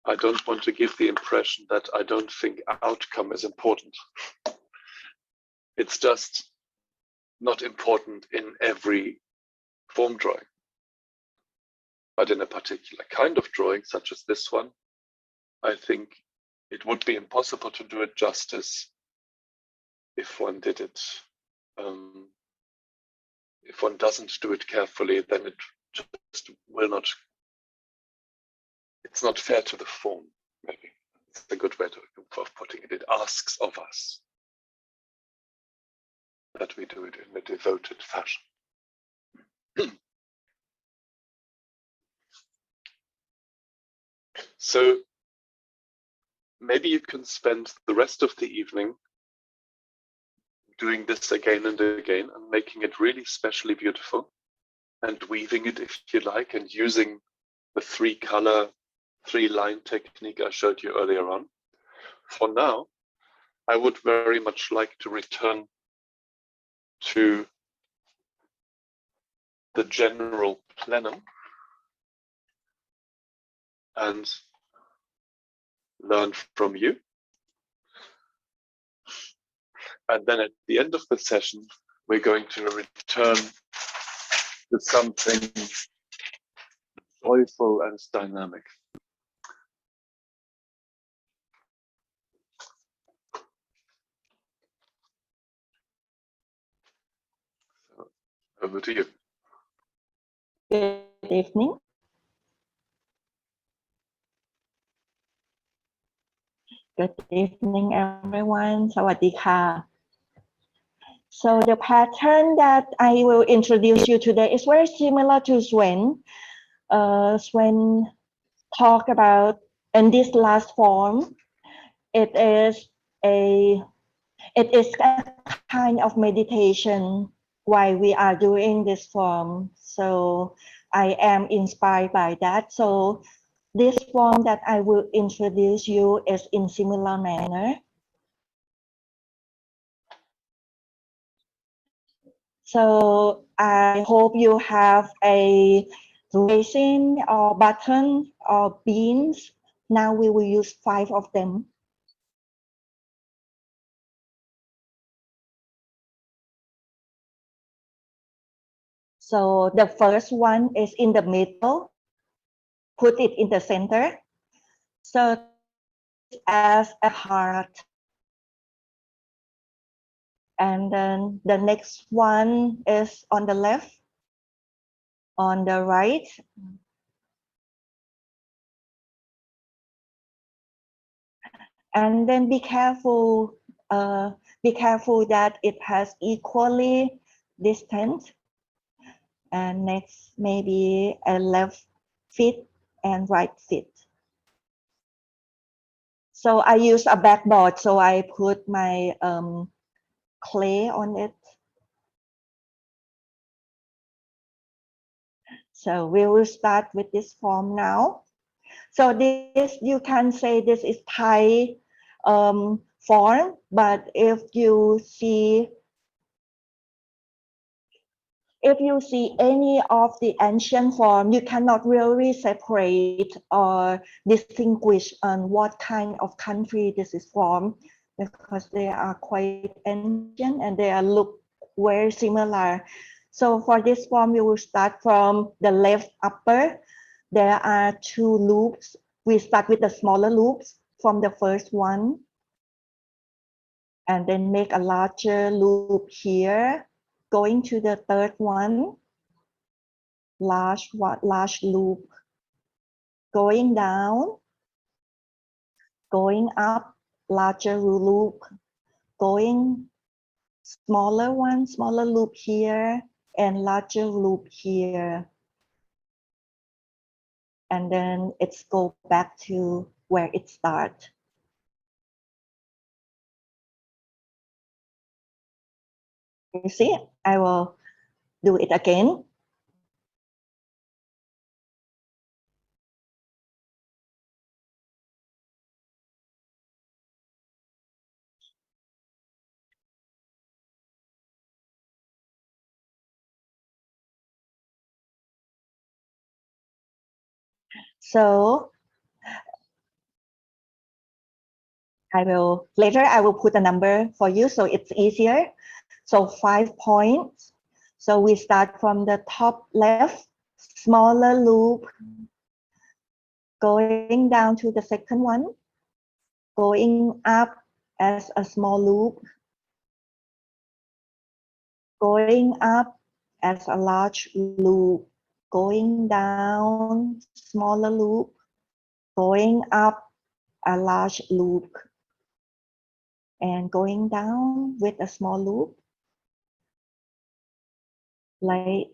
I don't want to give the impression that I don't think outcome is important. It's just not important in every form drawing. But in a particular kind of drawing, such as this one, I think it would be impossible to do it justice if one did it. If one doesn't do it carefully, then it just will not. It's not fair to the form, maybe. It's a good way of putting it. It asks of us that we do it in a devoted fashion. So maybe you can spend the rest of the evening doing this again and again and making it really specially beautiful and weaving it if you like and using the 3-color, 3-line technique I showed you earlier on. For now, I would very much like to return to the general plenum and learn from you. And then at the end of the session, we're going to return to something joyful and dynamic. So, over to you. Good evening. Good evening, everyone. สวัสดีค่ะ So the pattern that I will introduce you today is very similar to Sven. Sven talked about in this last form. It is a kind of meditation while we are doing this form. So I am inspired by that. So this form that I will introduce you is in similar manner. So I hope you have a resin or button or beans. Now we will use 5 of them. So the first one is in the middle. Put it in the center. So as a heart. And then the next one is on the left, on the right. And then be careful that it has equally distance. And next, maybe a left feet and right feet. So I use a backboard, so I put my clay on it. So we will start with this form now. So this, you can say this is Thai form, but if you see any of the ancient form, you cannot really separate or distinguish on what kind of country this is from, because they are quite ancient and they are look very similar. So for this form, we will start from the left upper. There are 2 loops. We start with the smaller loops from the first one, and then make a larger loop here, going to the third one, large loop, going down, going up, larger loop, going smaller one, smaller loop here, and larger loop here. And then it's go back to where it starts. You see, I will do it again. So later I will put a number for you so it's easier. So 5 points. So we start from the top left, smaller loop, going down to the second one, going up as a small loop, going up as a large loop, going down, smaller loop, going up a large loop, and going down with a small loop, like,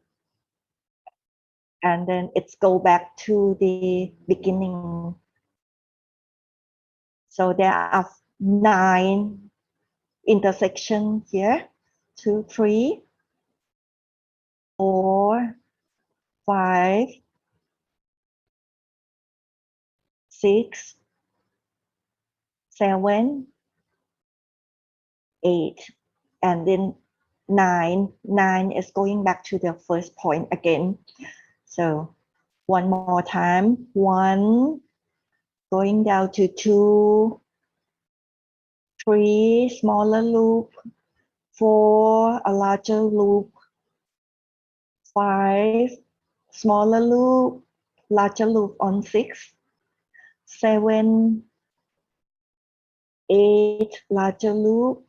and then it's go back to the beginning. So there are 9 intersections here, 2, 3, 4, 5, 6, 7, 8, and then 9. 9 is going back to the first point again. So one more time, 1, going down to 2, 3, smaller loop, 4, a larger loop, 5, smaller loop, larger loop on 6, 7, 8, larger loop,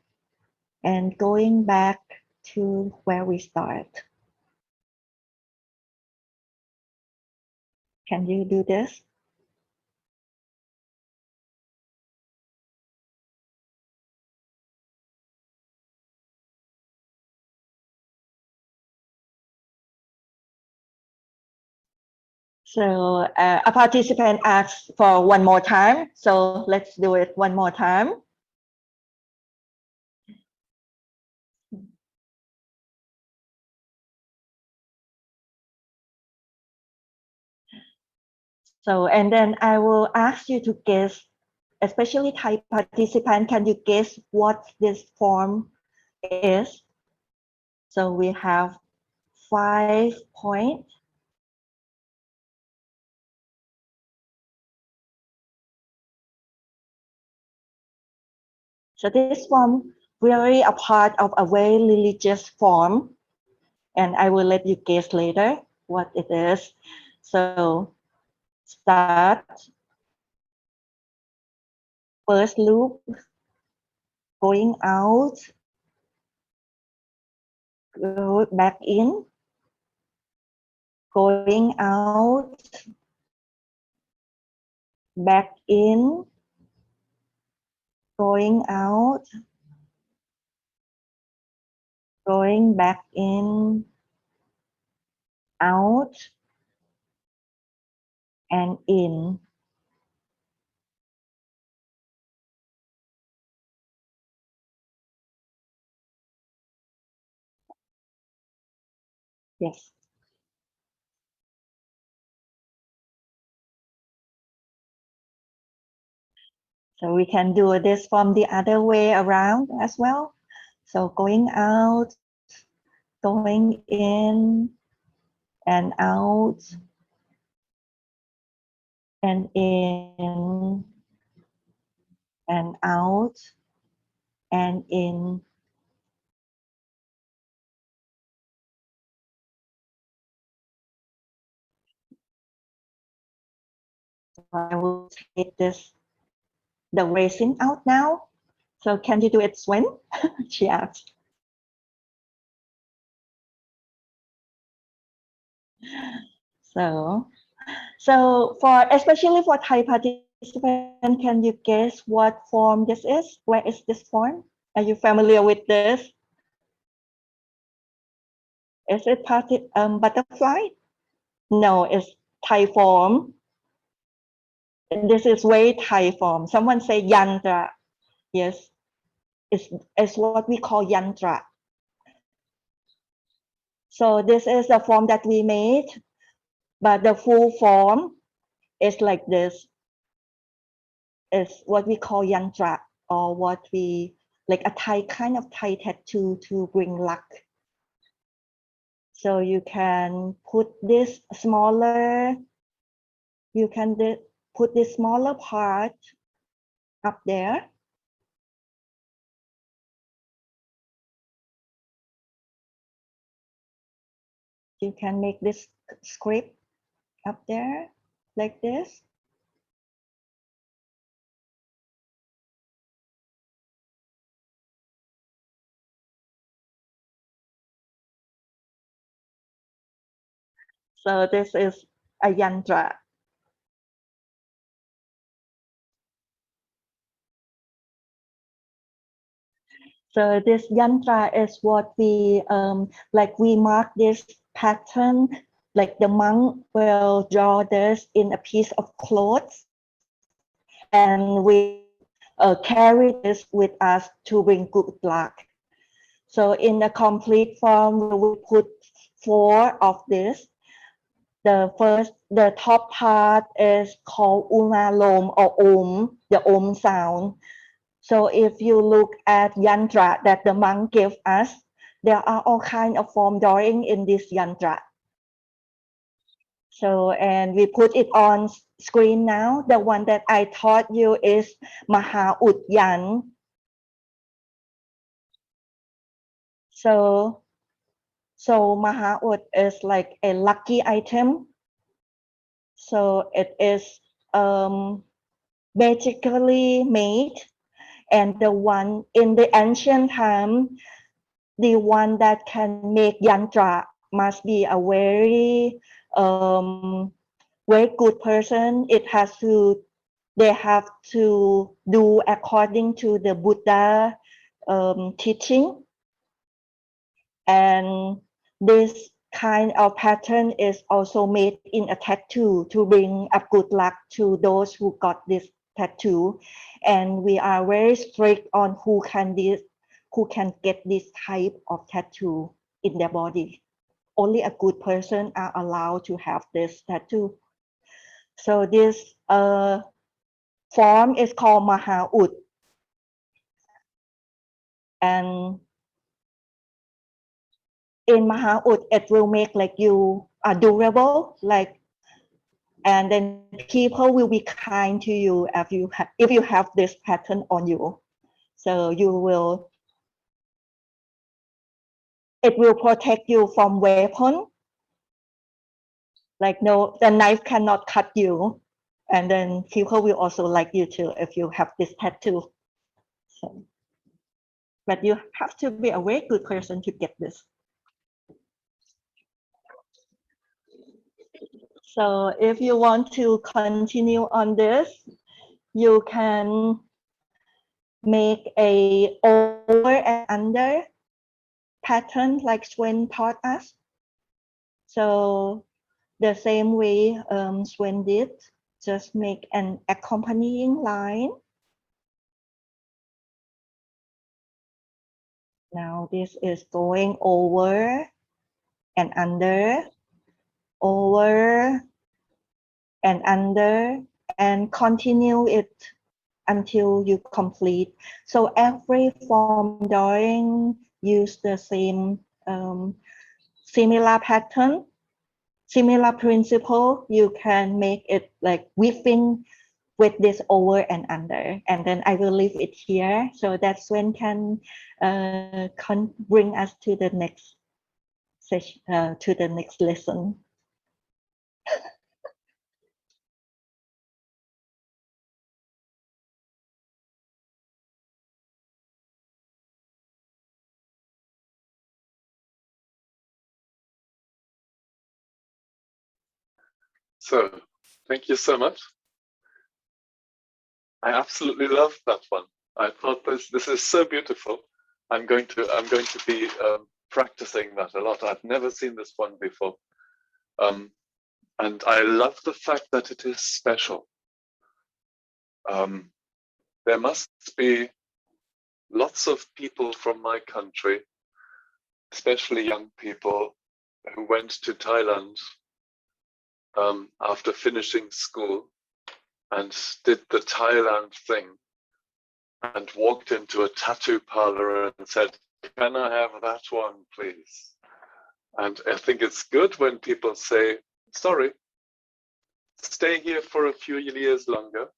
and going back to where we start. Can you do this? So a participant asked for one more time. So let's do it one more time. So, and then I will ask you to guess, especially Thai participant, can you guess what this form is? So we have 5 points. So this form really a part of a very religious form, and I will let you guess later what it is. So start, first loop, going out, go back in, going out, back in, going out, going back in, out, and in. Yes. So we can do this from the other way around as well. So going out, going in, and out, and in, and out, and in. I will take this, the resin out now. So can you do it, Swen? She asked. So for especially for Thai participants, can you guess what form this is? Where is this form? Are you familiar with this? Is it butterfly? No, it's Thai form. This is very Thai form. Someone say yantra. Yes, it's what we call yantra. So this is the form that we made, but the full form is like this. It's what we call yantra, or what we like a Thai kind of Thai tattoo to bring luck. So you can put this smaller. You can put this smaller part up there. You can make this script up there like this. So this is a yantra. So this yantra is what we like. We mark this pattern, like the monk will draw this in a piece of cloth, and we carry this with us to bring good luck. So in the complete form, we put 4 of this. The top part is called unalom or om, the om sound. So if you look at yantra that the monk gave us, there are all kinds of form drawing in this yantra. So, and we put it on screen now. The one that I taught you is Maha Udyan. So Maha Ud is like a lucky item. So it is magically made, and the one in the ancient time, the one that can make yantra must be a very very good person. They have to do according to the Buddha teaching, and this kind of pattern is also made in a tattoo to bring up good luck to those who got this tattoo. And we are very strict on who can get this type of tattoo in their body. Only a good person are allowed to have this tattoo. So this form is called Mahaut, and in Mahaut it will make like you are durable, like, and then people will be kind to you if you have this pattern on you. So it will protect you from weapon, like no, the knife cannot cut you, and then people will also like you too if you have this tattoo. So, but you have to be a very good person to get this. So if you want to continue on this, you can make a over and under pattern like Swen taught us. So the same way Swen did, just make an accompanying line. Now this is going over and under, over and under, and continue it until you complete. So every form drawing use the same similar pattern, similar principle. You can make it like weaving with this over and under, and then I will leave it here so that Swen can bring us to the next session, to the next lesson. So, thank you so much. I absolutely love that one. I thought this is so beautiful. I'm going to be practicing that a lot. I've never seen this one before, and I love the fact that it is special. There must be lots of people from my country, especially young people, who went to Thailand after finishing school and did the Thailand thing and walked into a tattoo parlor and said, "Can I have that one, please?" And I think it's good when people say, "Sorry, stay here for a few years longer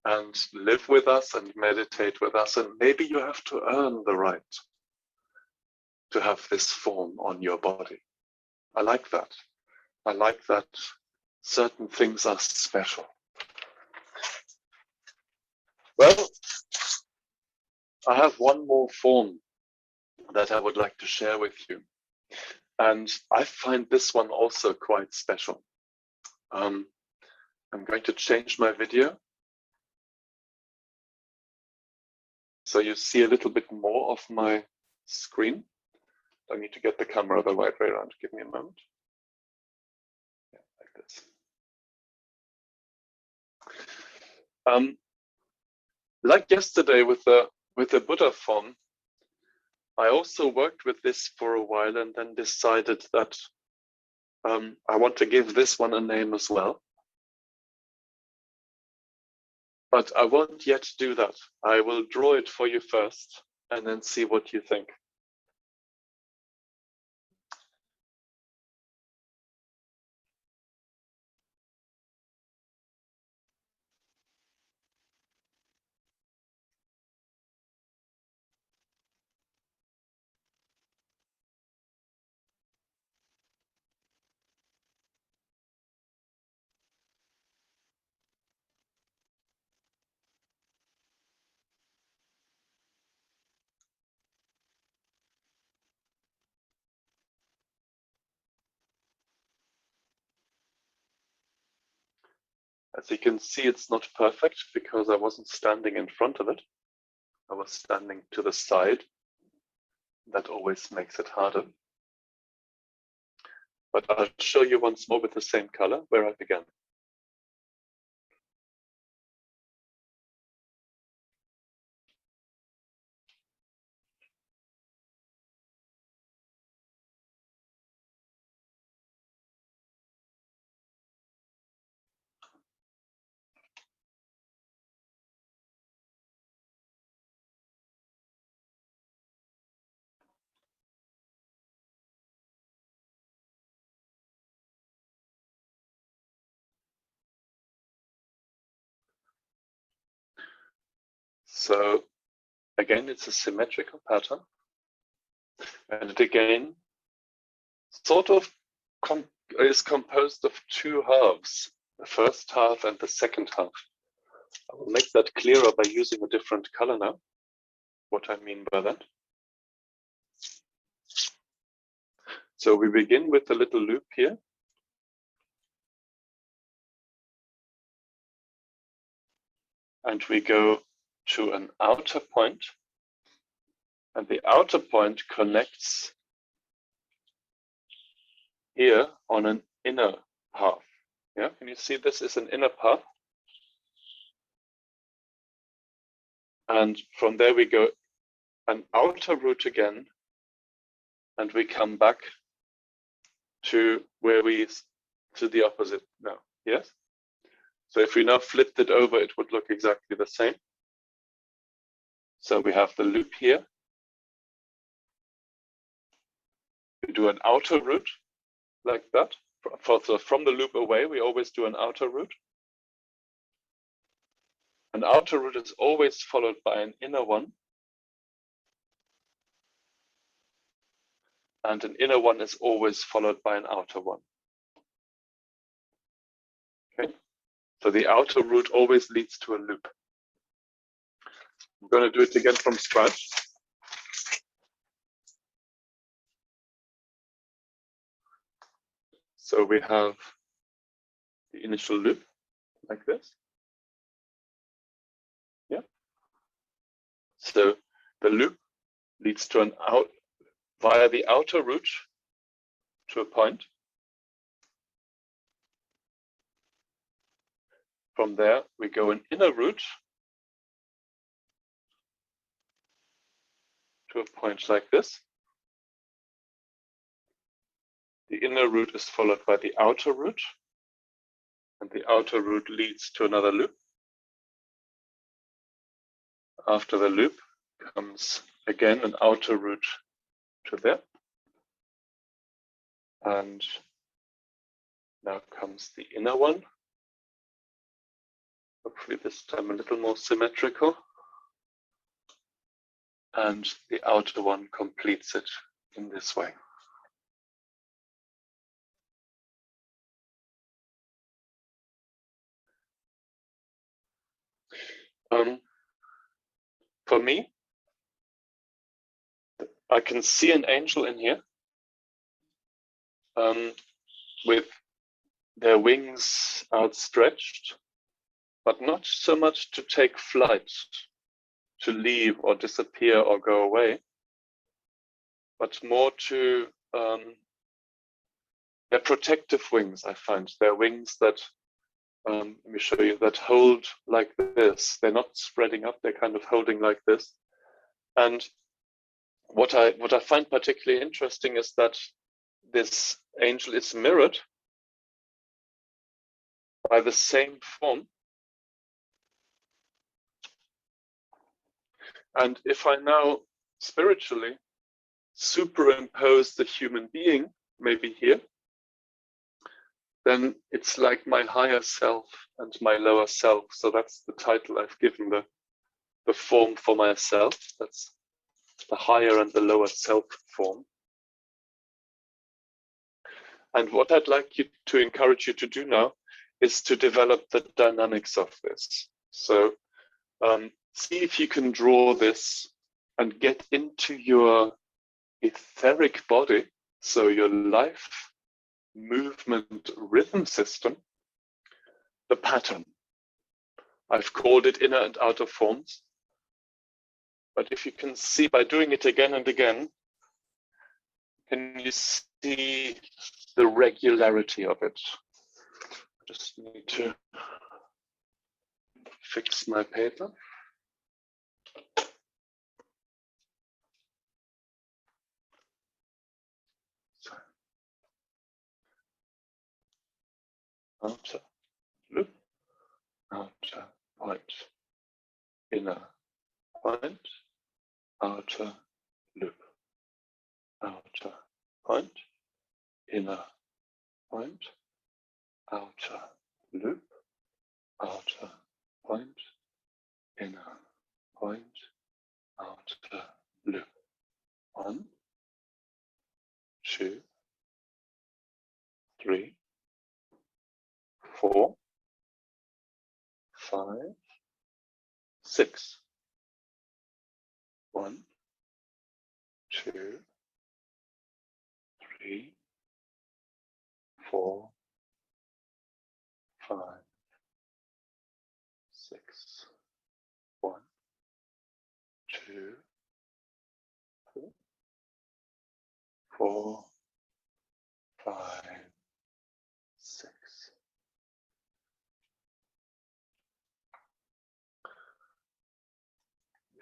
and live with us and meditate with us, and maybe you have to earn the right to have this form on your body." I like that. I like that certain things are special. Well, I have one more form that I would like to share with you. And I find this one also quite special. I'm going to change my video so you see a little bit more of my screen. I need to get the camera the right way around. Give me a moment. Yeah, like this. Like yesterday with the Buddha form, I also worked with this for a while and then decided that I want to give this one a name as well. But I won't yet do that. I will draw it for you first and then see what you think. As you can see, it's not perfect because I wasn't standing in front of it. I was standing to the side. That always makes it harder. But I'll show you once more with the same color where I began. So again, it's a symmetrical pattern, and it again sort of is composed of two halves, the first half and the second half. I will make that clearer by using a different color now, what I mean by that. So we begin with a little loop here. And we go to an outer point, and the outer point connects here on an inner path. Yeah, can you see this is an inner path? And from there we go an outer route again, and we come back to where to the opposite now. Yes? So if we now flipped it over, it would look exactly the same. So we have the loop here. We do an outer route like that. So from the loop away, we always do an outer route. An outer route is always followed by an inner one. And an inner one is always followed by an outer one. Okay, so the outer route always leads to a loop. I'm going to do it again from scratch. So we have the initial loop like this. Yeah. So the loop leads to an out via the outer route to a point. From there, we go an inner route to a point like this. The inner route is followed by the outer route, and the outer route leads to another loop. After the loop comes again an outer route to there. And now comes the inner one. Hopefully this time a little more symmetrical. And the outer one completes it in this way. For me, I can see an angel in here with their wings outstretched, but not so much to take flight, to leave or disappear or go away, but more to their protective wings, I find. Their wings that, let me show you, that hold like this. They're not spreading up, they're kind of holding like this. And what I find particularly interesting is that this angel is mirrored by the same form. And if I now spiritually superimpose the human being, maybe here, then it's like my higher self and my lower self. So that's the title I've given the form for myself. That's the higher and the lower self form. And what I'd like you to encourage you to do now is to develop the dynamics of this. So see if you can draw this and get into your etheric body, so your life, movement, rhythm system, the pattern. I've called it inner and outer forms. But if you can see by doing it again and again, can you see the regularity of it? I just need to fix my paper. Outer loop, outer point, inner point, outer loop, outer point, inner point, outer loop, outer point, inner point, outer loop. 1, 2, 3, 4, 5, 6. 1, 2, 3, 4, 5, 6. 1, 2, 3, 4, 5, 6.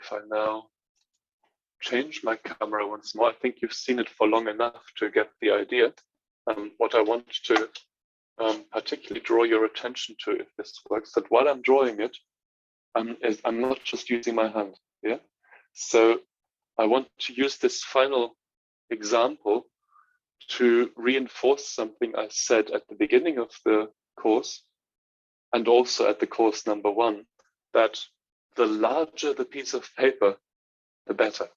If I now change my camera once more, I think you've seen it for long enough to get the idea. What I want to particularly draw your attention to, if this works, that while I'm drawing it, is I'm not just using my hand. Yeah. So I want to use this final example to reinforce something I said at the beginning of the course, and also at the course number 1, that the larger the piece of paper, the better.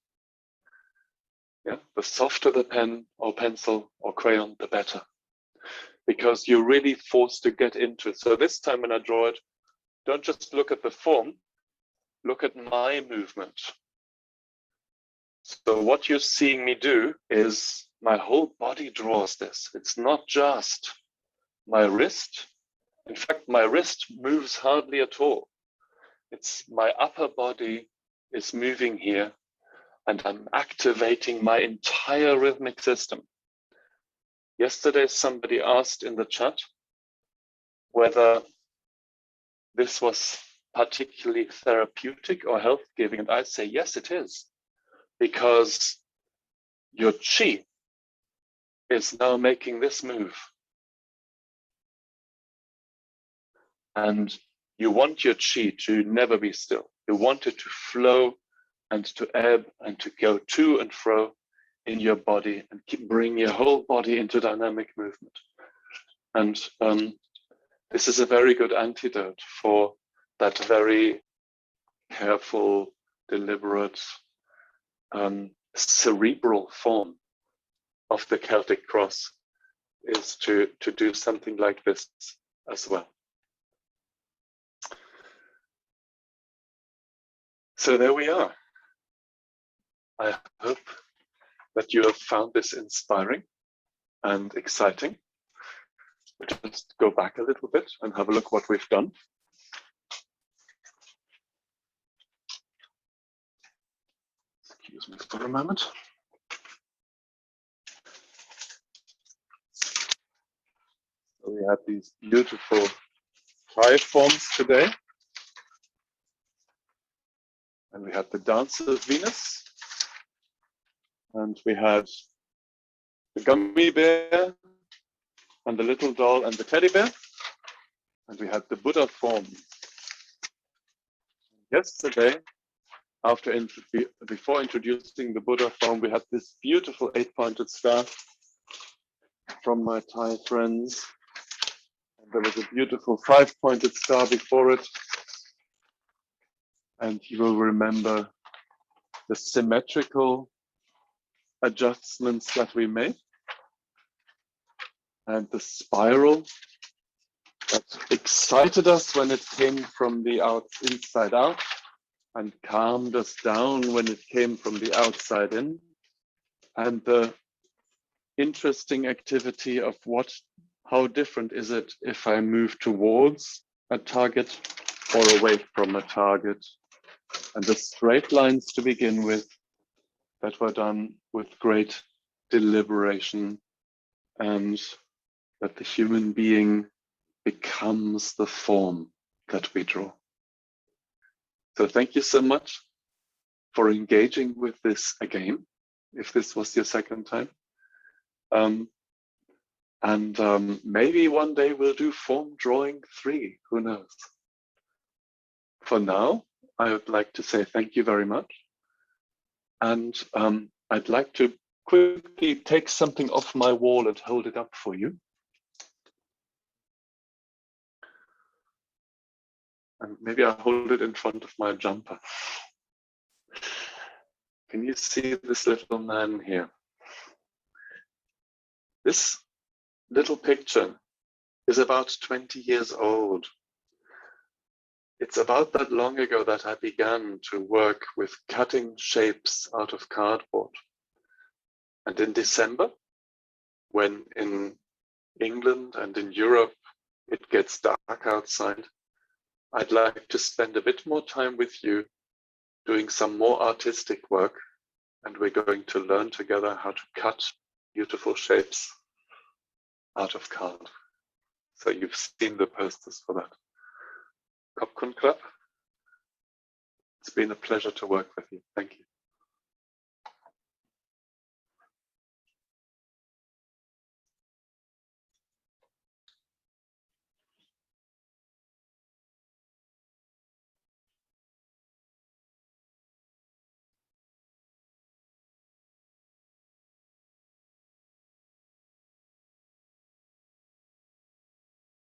Yeah, the softer the pen or pencil or crayon, the better, because you're really forced to get into it. So this time when I draw it, don't just look at the form, look at my movement. So what you're seeing me do is my whole body draws this. It's not just my wrist. In fact, my wrist moves hardly at all. It's my upper body is moving here, and I'm activating my entire rhythmic system. Yesterday, somebody asked in the chat whether this was particularly therapeutic or health-giving, and I say, yes, it is, because your chi is now making this move. And you want your chi to never be still. You want it to flow and to ebb and to go to and fro in your body and bring your whole body into dynamic movement. And this is a very good antidote for that very careful, deliberate, cerebral form of the Celtic cross, is to do something like this as well. So there we are. I hope that you have found this inspiring and exciting. We'll just go back a little bit and have a look what we've done. Excuse me for a moment. So we had these beautiful 5 forms today. And we had the Dance of Venus. And we had the Gummy Bear and the little doll and the teddy bear. And we had the Buddha form. Yesterday, before introducing the Buddha form, we had this beautiful 8-pointed star from my Thai friends. And there was a beautiful 5-pointed star before it. And you will remember the symmetrical adjustments that we made, and the spiral that excited us when it came from the inside out, and calmed us down when it came from the outside in, and the interesting activity of how different is it if I move towards a target or away from a target, and the straight lines to begin with that were done with great deliberation, and that the human being becomes the form that we draw. So thank you so much for engaging with this again, if this was your second time. Maybe one day we'll do form drawing 3, who knows? For now, I would like to say thank you very much. And I'd like to quickly take something off my wall and hold it up for you. And maybe I'll hold it in front of my jumper. Can you see this little man here? This little picture is about 20 years old. It's about that long ago that I began to work with cutting shapes out of cardboard. And in December, when in England and in Europe it gets dark outside, I'd like to spend a bit more time with you doing some more artistic work, and we're going to learn together how to cut beautiful shapes out of card. So you've seen the posters for that. Kopfkunklapp. It's been a pleasure to work with you. Thank you.